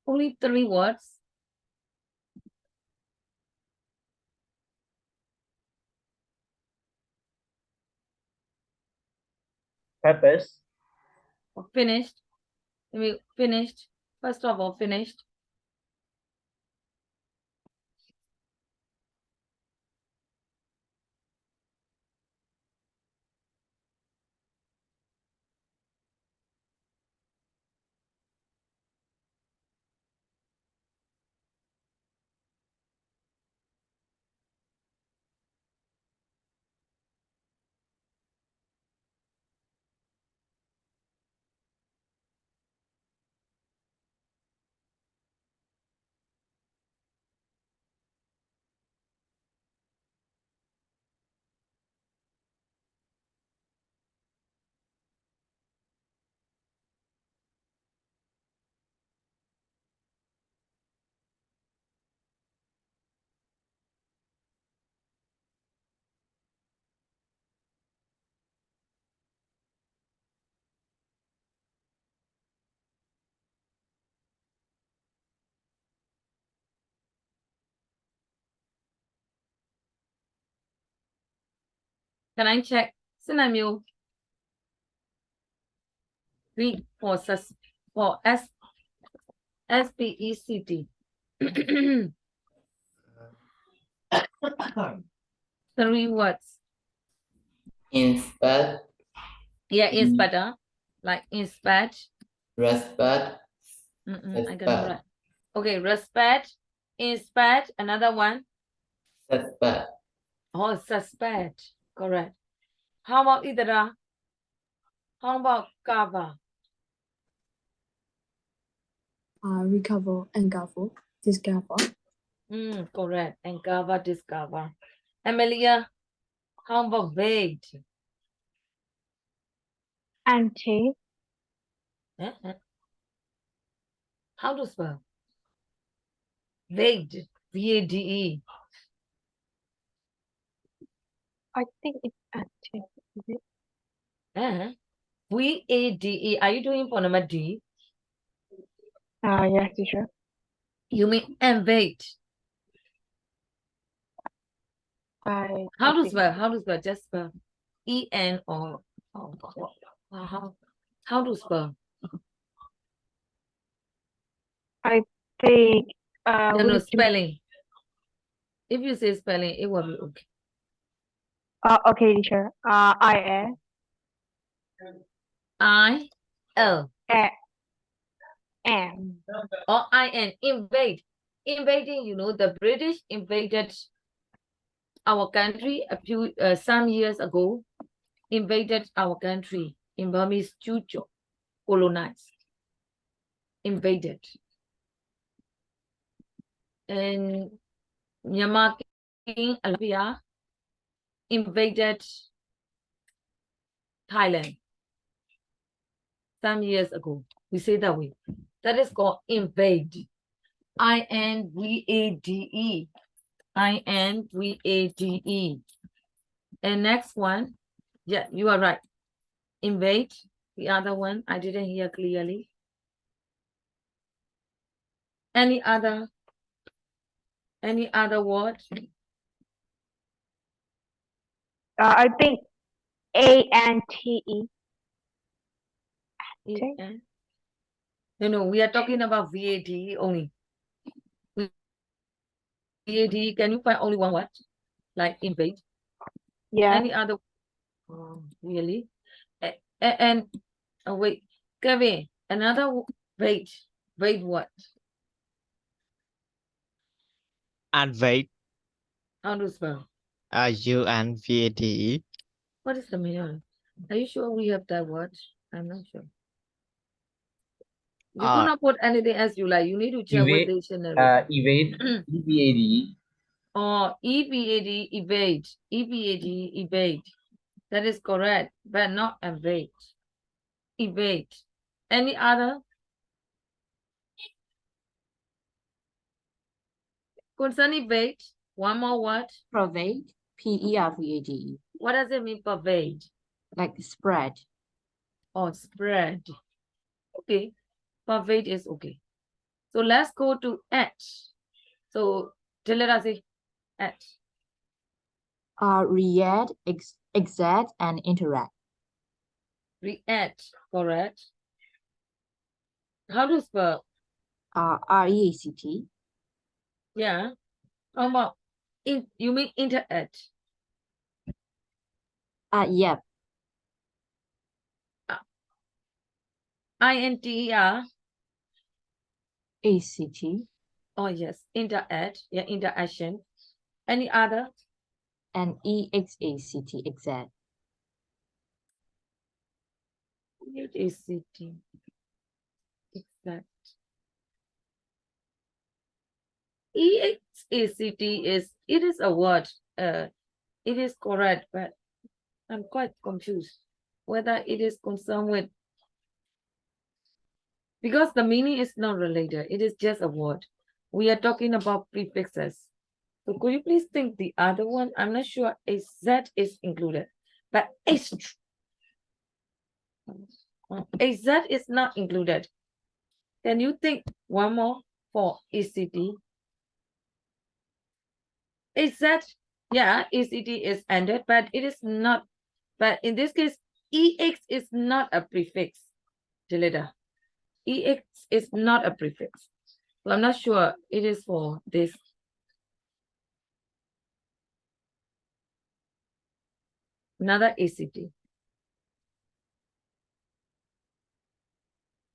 Only 3 words. Peppers. Finished. We finished. First of all, finished. Can I check? Scenario. Read for SPECT. 3 words. Inspect, Yeah, inspect. Like inspect. respect, I got it right. suspect, Okay, respect, inspect. Another one. suspect, Oh, suspect. Correct. How about Idara? How about cover? Recover, uncover, discover. Correct. Uncover, discover. Amelia, how about vague? Anti. How to spell? Vague. VADE. I think it's anti. Is it? VADE. Are you doing for number D? Yes, teacher. You mean invade? How to spell? How to spell? Just spell. EN or how to spell? I think No, spelling. If you say spelling, it will be okay. okay, teacher. IN. IL. M. Or IN. Invade. Invading, you know, the British invaded our country some years ago. Invaded our country in Burmese Chucho. Colonized. Invaded. And Myanmar King Alapia invaded Thailand some years ago. We say that way. That is called invade. INVADE. INVADE. And next one, yeah, you are right. Invade. The other one, I didn't hear clearly. Any other word? I think ANTE. No, we are talking about VAD only. VAD, can you find only one word? Like invade? Yeah. Any other? Really? And wait, Kevin, another wait what? Unvade. How to spell? UNVADE. What is the meaning? Are you sure we have that word? I'm not sure. You could not put anything else you like. You need to check with dictionary. Evade. EVADE. Oh, EVAD, evade. EVAD, evade. That is correct, but not evade. Evade. Any other? Concern evade. One more word. Pervade, PERVADE. What does it mean, pervade? Like spread. Oh, spread. Okay. Pervade is okay. So let's go to at. So Tillerasi, at. React, exact, and interact. React, correct. How to spell? REACT. Yeah. How about you mean interact? Yep. INTER. ACT. Oh yes, interact. Yeah, interaction. Any other? And EXACT. Exact. EXACT. Exact. EXACT is a word. It is correct, but I'm quite confused whether it is concerned with, because the meaning is not related. It is just a word. We are talking about prefixes. So could you please think the other one? I'm not sure if Z is included, but Z is not included. Can you think one more for ECT? EZ, yeah, ECT is ended, but it is not. But in this case, EX is not a prefix, Delita. EX is not a prefix. So I'm not sure it is for this. Another ECT.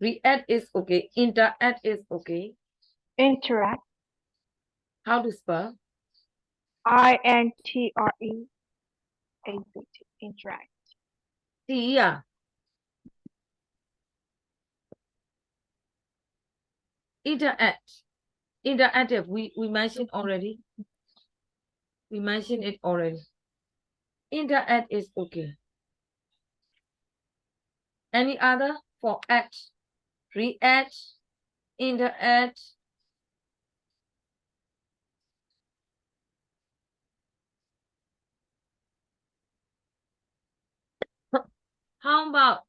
React is okay. Interact is okay. Interact. How to spell? INTREACT. Interact. Yeah. Interact. Interactive. We mentioned already. We mentioned it already. Interact is okay. Any other for act? React, interact. How about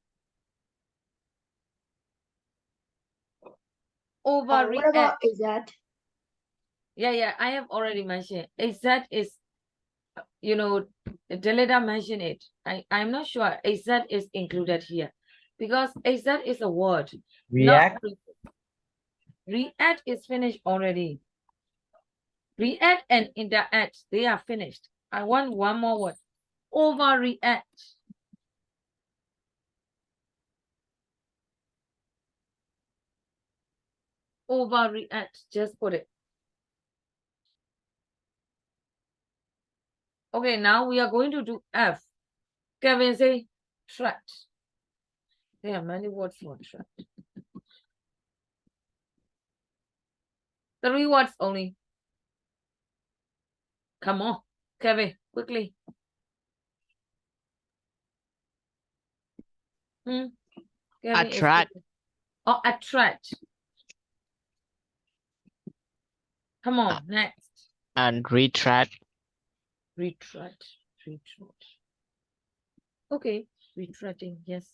overreact? What about exact? Yeah, I have already mentioned. Exact is, you know, Delita mentioned it. I'm not sure exact is included here because exact is a word. React. React is finished already. React and interact, they are finished. I want one more word. Overreact. Overreact, just put it. Okay, now we are going to do F. Kevin say threat. There are many words for threat. 3 words only. Come on, Kevin, quickly. Kevin Attract. Oh, attract. Come on, next. And retract. Retract. Okay, retracting, yes.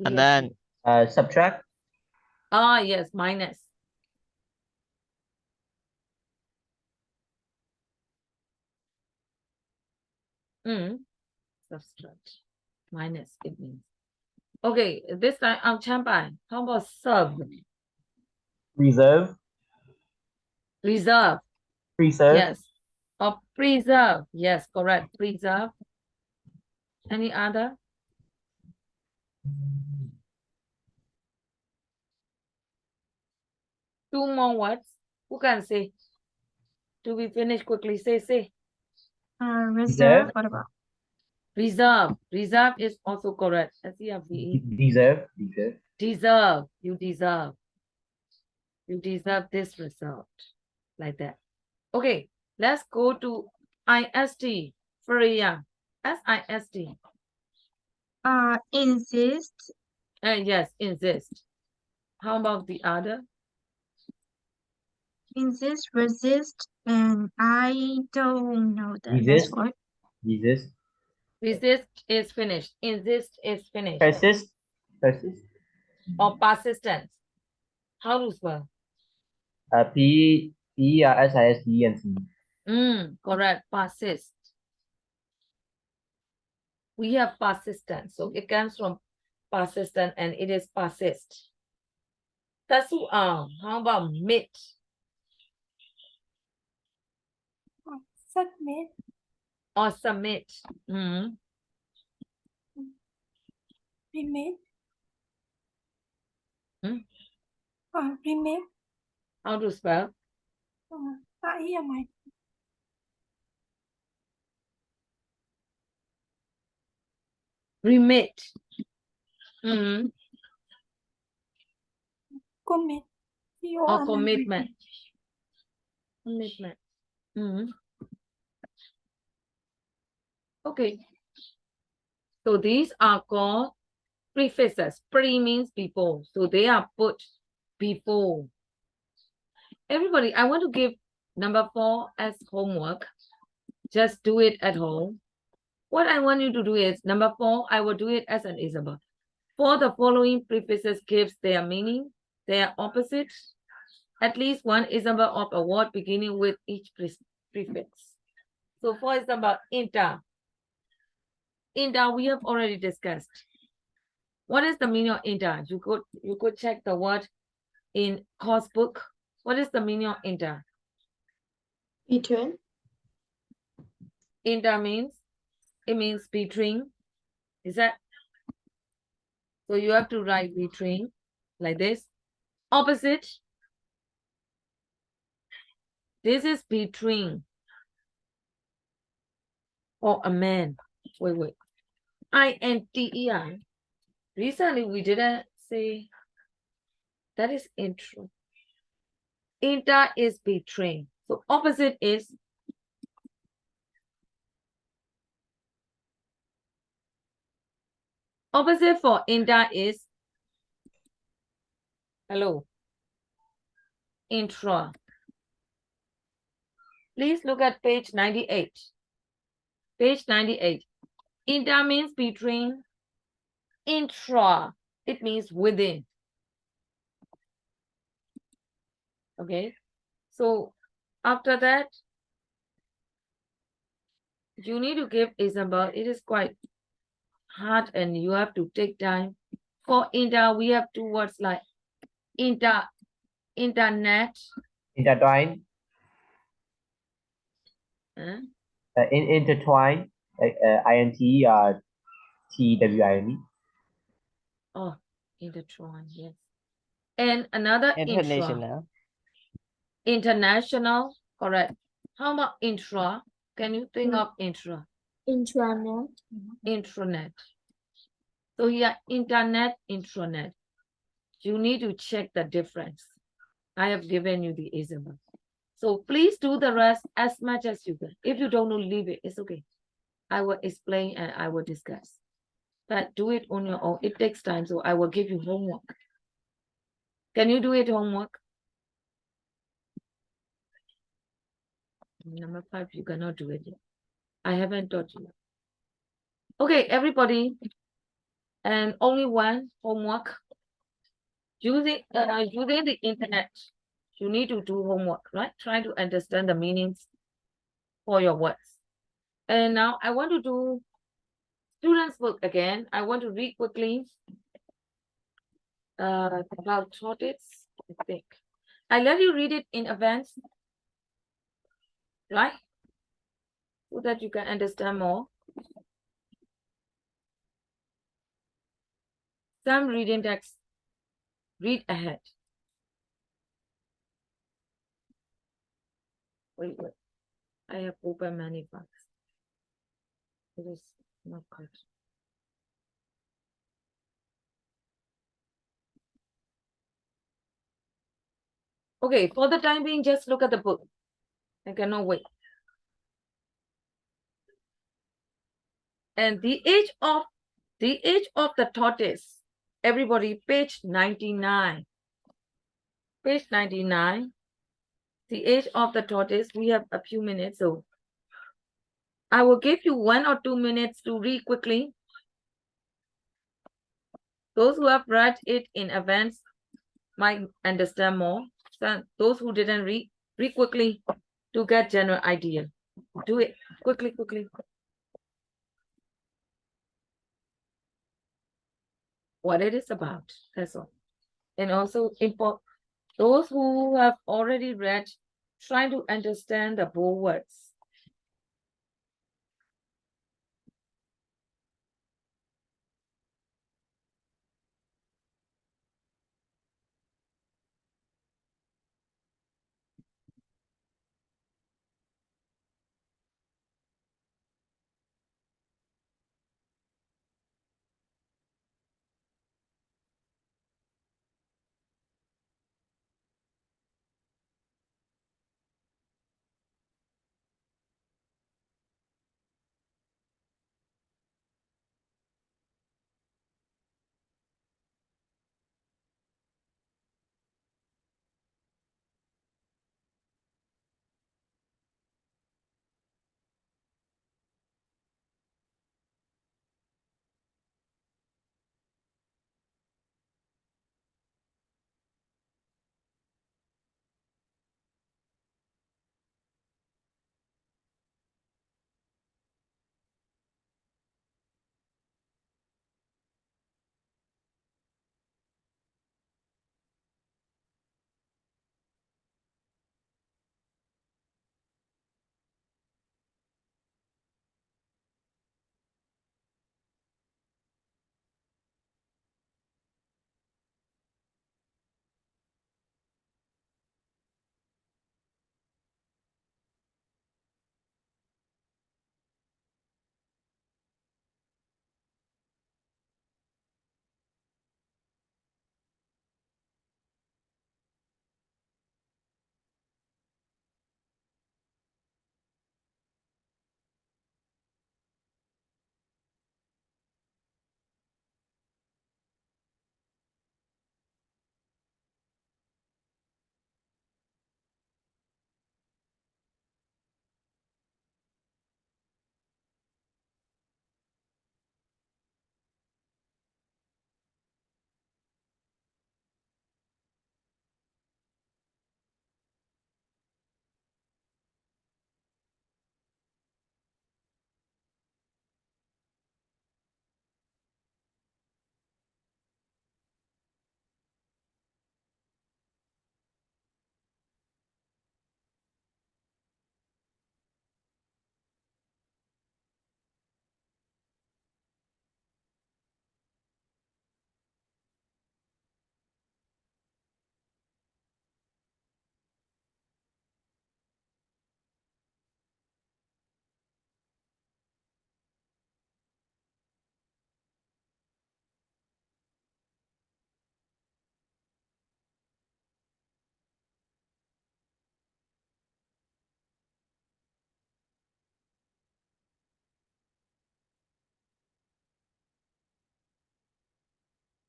And then Subtract. Yes, minus. Subtract. Minus, it means. Okay, this time I'm champion. How about sub? Reserve. Reserve. Preserve. Yes. Or preserve. Yes, correct. Preserve. Any other? Two more words. Who can say? To be finished quickly. Say. Reserve. What about? Reserve. Reserve is also correct. S-E-R-V-E. Deserve. Deserve. You deserve. You deserve this result. Like that. Okay. Let's go to IST. Freya. S-I-S-T. Insist. Yes, insist. How about the other? Insist, resist, and I don't know the Resist. last word. Resist. Resist is finished. Insist is finished. Persist. Or persistence. How to spell? P-E-R-S-I-S-T-E-N-T. Correct. Persist. We have persistence. So it comes from persistent, and it is persist. How about mid? Submit. Or submit? Remit. Hmm? Remit. How to spell? Remit. Commit. Or commitment. Commitment. Okay. So these are called prefixes. Pre means before. So they are put before. Everybody, I want to give number 4 as homework. Just do it at home. What I want you to do is, number 4, I will do it as an example. For the following prefixes gives their meaning, their opposite. At least one example of a word beginning with each prefix. So for example, inter. Inter, we have already discussed. What is the meaning of inter? You could check the word in course book. What is the meaning of inter? Between. Inter means, it means between. Is that? So you have to write between like this. Opposite. This is between. Or a man. Wait. I-N-T-E-R. Recently we didn't say that is intro. Inter is between. So opposite is opposite for inter is hello. Intra. Please look at page 98. Page 98. Inter means between. Intra, it means within. Okay. So after that, you need to give example. It is quite hard and you have to take time. For inter, we have two words like internet. Intertwine. Intertwine, like INTTWINE. Oh, intertwine, yes. And another International. International, correct. How about intra? Can you think of intra? Intranet. Intranet. So here, internet, intranet. You need to check the difference. I have given you the example. So please do the rest as much as you can. If you don't know, leave it. It's okay. I will explain and I will discuss. But do it on your own. It takes time, so I will give you homework. Can you do it homework? Number 5, you cannot do it yet. I haven't taught you. Okay, everybody. And only one homework. Using the internet, you need to do homework, right? Try to understand the meanings for your words. And now I want to do students' book again. I want to read quickly about tortoise, I think. I let you read it in advance, right? So that you can understand more. Some reading text, read ahead. Wait. I have opened many files. It is not correct. Okay, for the time being, just look at the book. I cannot wait. And the age of the tortoise. Everybody, page 99. Page 99. The age of the tortoise. We have a few minutes, so I will give you 1 or 2 minutes to read quickly. Those who have read it in advance might understand more. So those who didn't read quickly to get general idea. Do it quickly. what it is about. That's all. And also those who have already read, try to understand the bold words.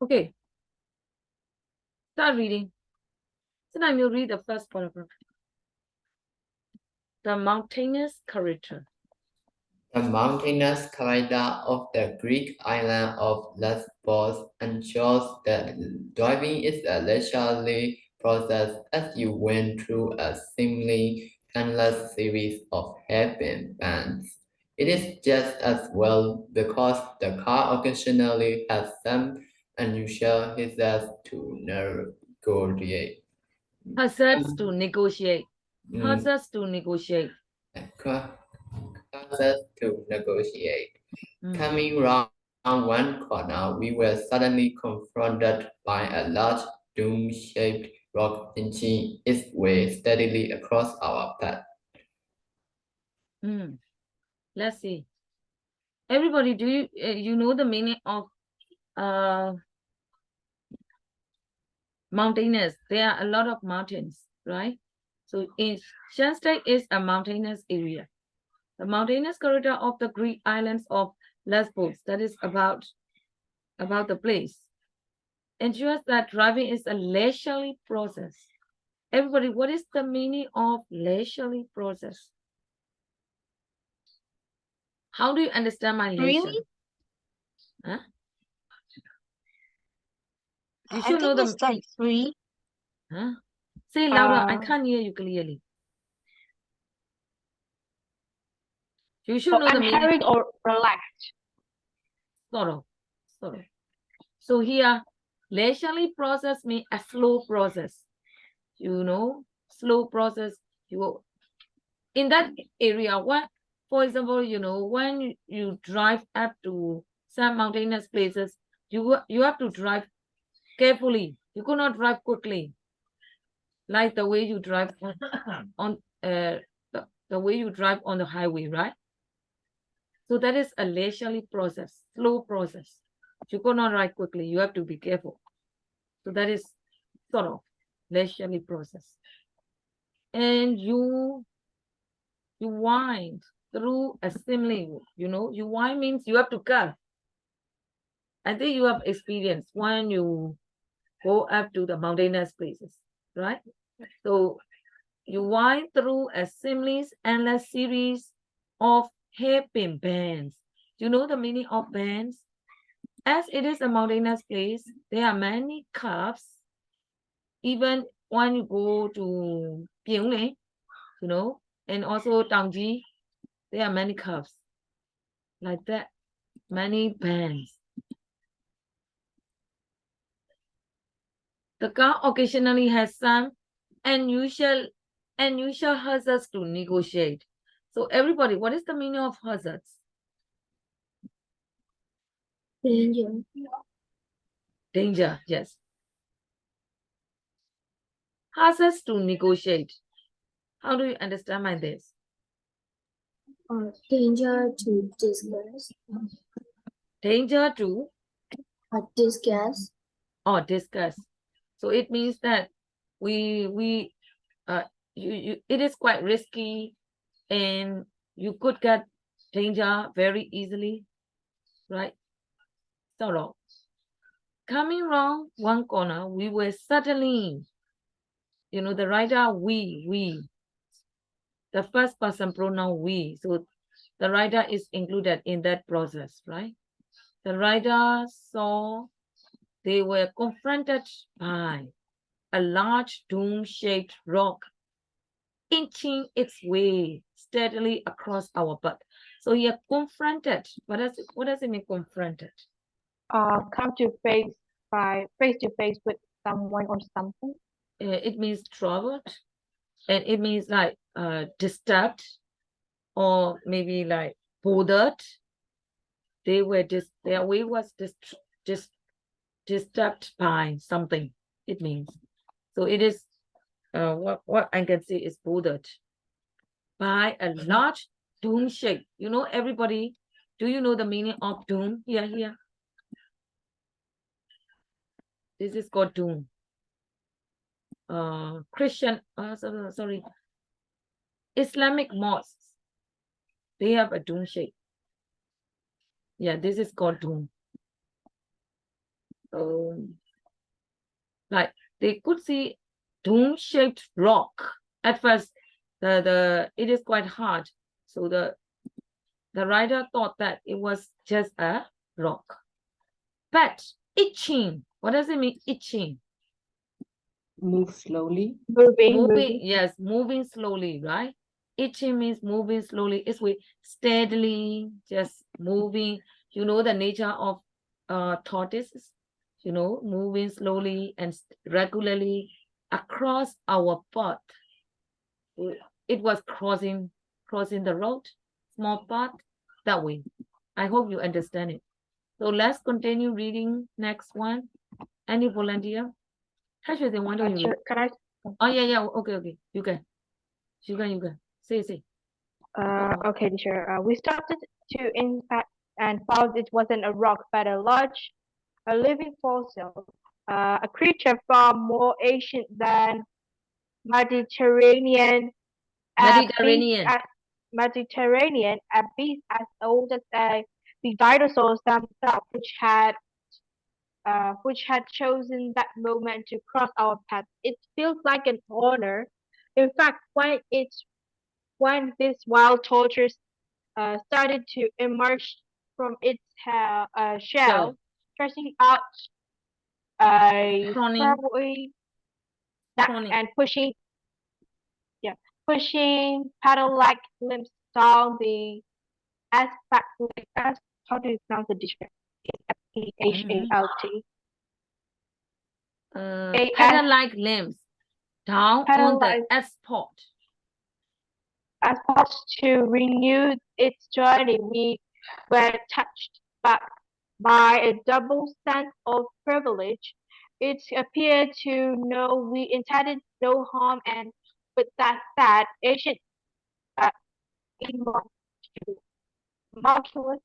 Okay, start reading. So now we'll read the first paragraph. The mountainous character. The mountainous character of the Greek island of Lesbos ensures that driving is a leisurely process as you went through a seemingly endless series of hairpin bends. It is just as well because the car occasionally has some unusual hazards to negotiate. Hazards to negotiate. Mm, Hazards to negotiate. Process to negotiate. Mm. Coming round one corner, we were suddenly confronted by a large dome-shaped rock inching its way steadily across our path. Mm. Let's see. Everybody, do you know the meaning of mountainous? There are a lot of mountains, right? So Shanstay is a mountainous area. The mountainous corridor of the Greek islands of Lesbos, that is about the place, ensures that driving is a leisurely process. Everybody, what is the meaning of leisurely process? How do you understand my leisure? Really? Huh? You I should know think the. it's like free. Huh? Say louder. I can't hear you clearly. You should So know the meaning. unhurried or relaxed. Sort of. So here, leisurely process means a slow process. You know, slow process. You in that area. What, for example, you know, when you drive up to some mountainous places, you have to drive carefully. You could not drive quickly, like the way you drive on the way you drive on the highway, right? So that is a leisurely process, slow process. You cannot ride quickly. You have to be careful. So that is sort of leisurely process. And you wind through a simile. You know, you wind means you have to curve. I think you have experience when you go up to the mountainous places, right? So you wind through a seamless endless series of hairpin bands. You know the meaning of bands? As it is a mountainous place, there are many curves. Even when you go to Pyongyang, you know, and also Tangji, there are many curves like that, many bands. The car occasionally has some unusual hazards to negotiate. So everybody, what is the meaning of hazards? Danger. Danger, yes. Hazards to negotiate. How do you understand by this? Danger to discuss. Danger to Discuss. or discuss. So it means that it is quite risky and you could get danger very easily, right? Sort of. Coming round one corner, we were suddenly, you know, the writer we, the first person pronoun we. So the writer is included in that process, right? The writer saw they were confronted by a large dome-shaped rock inching its way steadily across our path. So here, confronted. What does it mean, confronted? Come to face to face with someone or something. It means troubled, and it means like disturbed, or maybe like bothered. Their way was disturbed by something. It means. So it is what I can say is bothered by a large dome shape. You know, everybody, do you know the meaning of dome? Here. This is called dome. Christian, sorry, Islamic mosques, they have a dome shape. Yeah, this is called dome. Like they could see dome-shaped rock. At first, it is quite hard. So the writer thought that it was just a rock. But itching, what does it mean, itching? Move slowly. Moving. Yes, moving slowly, right? Itching means moving slowly. It's with steadily, just moving. You know the nature of tortoises, you know, moving slowly and regularly across our path. It was crossing the road, small path, that way. I hope you understand it. So let's continue reading next one. Any volunteer? Actually, why don't you read? Can I? Oh yeah. Okay. You can. Say. Okay, teacher. We started to impact and found it wasn't a rock, but a living fossil, a creature far more ancient than Mediterranean, Mediterranean, a beast as old as the dinosaurs themselves, which had chosen that moment to cross our path. It feels like an honor. In fact, when this wild tortoise started to emerge from its shell, stretching out a furry neck and pushing paddle-like limbs down the asphalt. How do you pronounce the district? Ashalt. Pedal-like limbs down on the Pedal-like. asphalt. As opposed to renew its journey, we were touched back by a double sense of privilege. It appeared to know we intended no harm, and with that sad, ancient, immaculate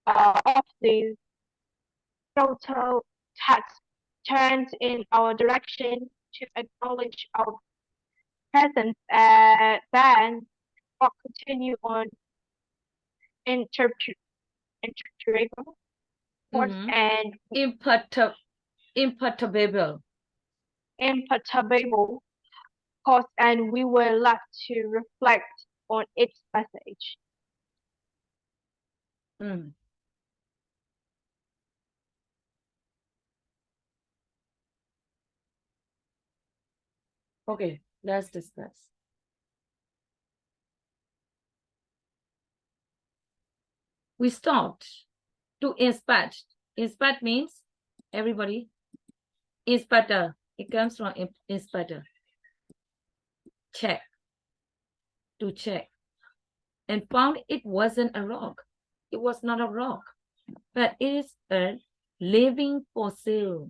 of the total text turned in our direction to acknowledge our presence, then or continue on interpretable course and Imperturbable. imperturbable course, and we were left to reflect on its message. Okay, let's discuss. We stopped to inspect. Inspect means, everybody, inspector. It comes from inspector. Check. To check. And found it wasn't a rock. It was not a rock, but it is a living fossil.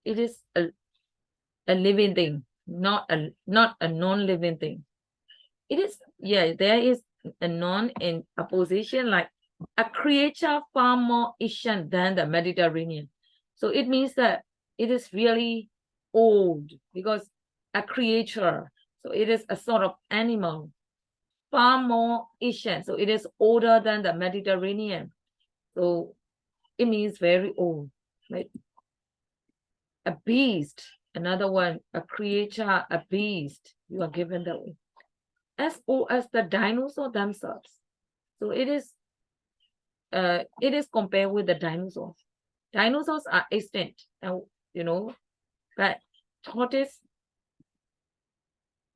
It is a living thing, not a non-living thing. It is, yeah, there is a non in opposition, like a creature far more ancient than the Mediterranean. So it means that it is really old, because a creature, so it is a sort of animal, far more ancient. So it is older than the Mediterranean. So it means very old, right? A beast, another one, a creature, a beast, you are given that way. As old as the dinosaurs themselves. So it is compared with the dinosaurs. Dinosaurs are extinct, and but tortoise,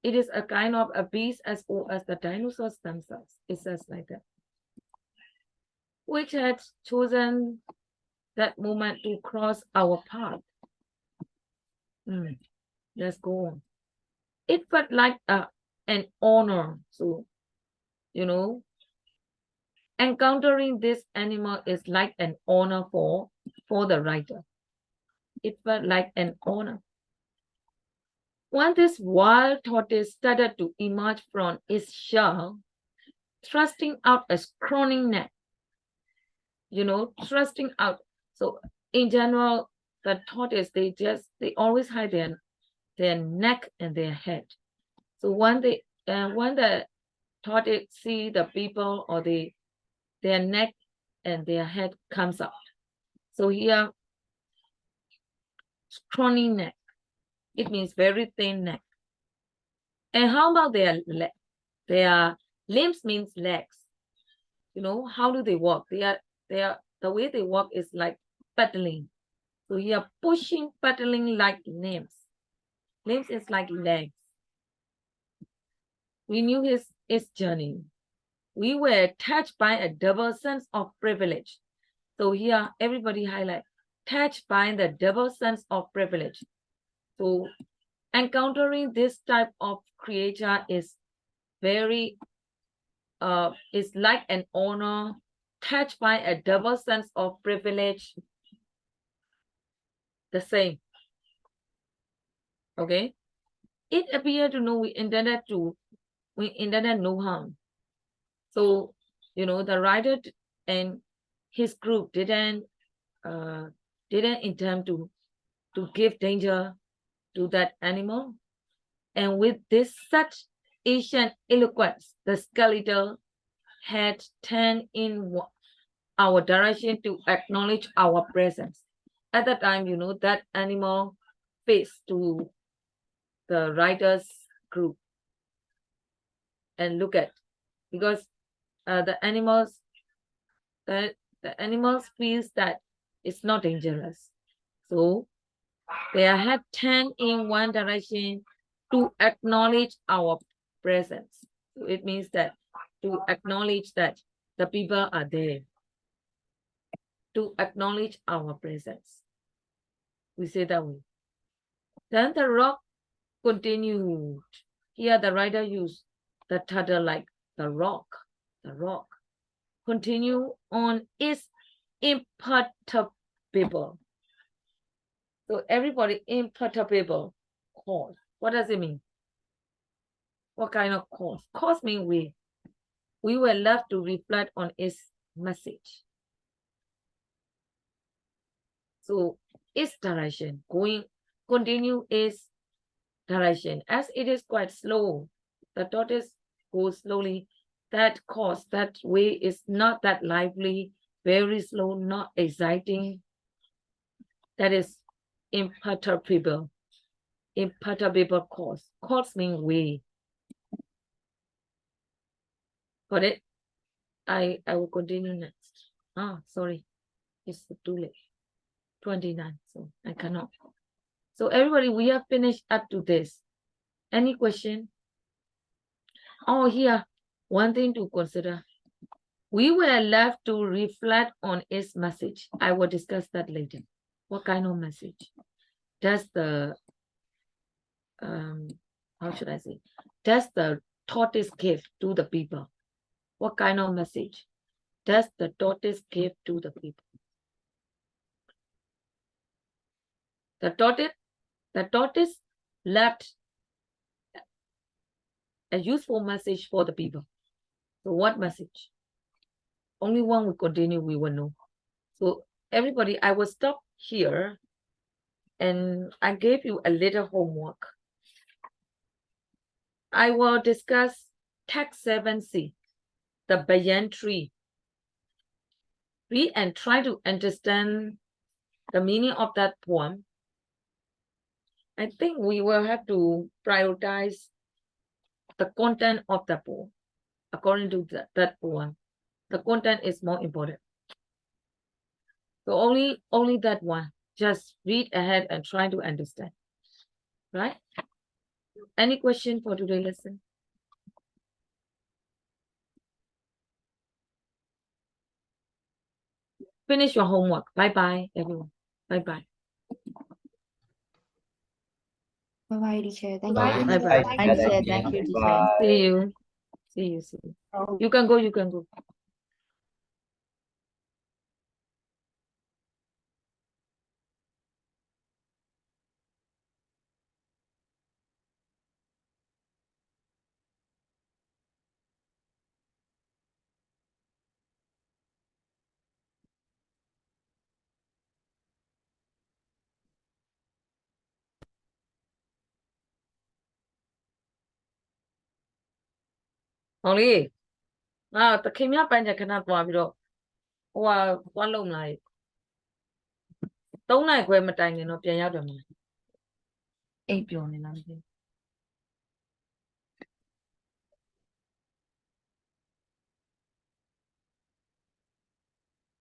it is a kind of a beast as old as the dinosaurs themselves. It says like that. Which had chosen that moment to cross our path. Let's go on. It felt like an honor. So, encountering this animal is like an honor for the writer. It felt like an honor. When this wild tortoise started to emerge from its shell, thrusting out a scrawny neck, thrusting out. So in general, the tortoise, they always hide their neck and their head. So when the tortoise see the people, or their neck and their head comes out. So here, scrawny neck, it means very thin neck. And how about their leg? Their limbs means legs. How do they walk? The way they walk is like pedaling. So here, pushing, pedaling like limbs. Limbs is like legs. We knew his journey. We were touched by a double sense of privilege. So here, everybody highlight, touched by the double sense of privilege. So encountering this type of creature is very, is like an honor, touched by a double sense of privilege. The same. Okay. It appeared to know we intended no harm. So, the writer and his group didn't intend to give danger to that animal. And with this such ancient eloquence, the skeletal had turned in our direction to acknowledge our presence. At that time, that animal faced to the writer's group and look at, because the animals feels that it's not dangerous. So they had turned in one direction to acknowledge our presence. So it means that to acknowledge that the people are there. to acknowledge our presence. We say that way. Then the rock continued. Here the writer used the title like the rock. The rock continue on is imperturbable. So everybody imperturbable cause. What does it mean? What kind of cause? Cause means we were left to reflect on its message. So its direction, continue its direction. As it is quite slow, the tortoise goes slowly. That course, that way is not that lively, very slow, not exciting. That is imperturbable. Imperturbable course. Course means way. Got it? I will continue next. Sorry. It's too late. 29, so I cannot. So everybody, we have finished up to this. Any question? Oh, here, one thing to consider. We were left to reflect on its message. I will discuss that later. What kind of message? Does the, how should I say? Does the tortoise give to the people? What kind of message does the tortoise give to the people? The tortoise left a useful message for the people. So what message? Only one will continue, we will know. So everybody, I will stop here and I gave you a little homework. I will discuss text 7C, the banyan tree. Read and try to understand the meaning of that poem. I think we will have to prioritize the content of the poem. According to that poem, the content is more important. So only that one. Just read ahead and try to understand. Right? Any question for today's lesson? Finish your homework. Bye-bye, everyone. Bye-bye. Bye-bye, teacher. Thank Bye. you. Bye-bye. Bye, teacher. Thank you, teacher. Bye. See you. See you. See you. You can go. You can go. Only. တခင်များပန်းချခဏသွားပြီးတော့ဟိုဟာသွားလုံလာ3 နာရီခွဲမတိုင်ခင်တော့ပြန်ရောက်တယ်မလားအိပ်ပျော်နေလားမသိဘူး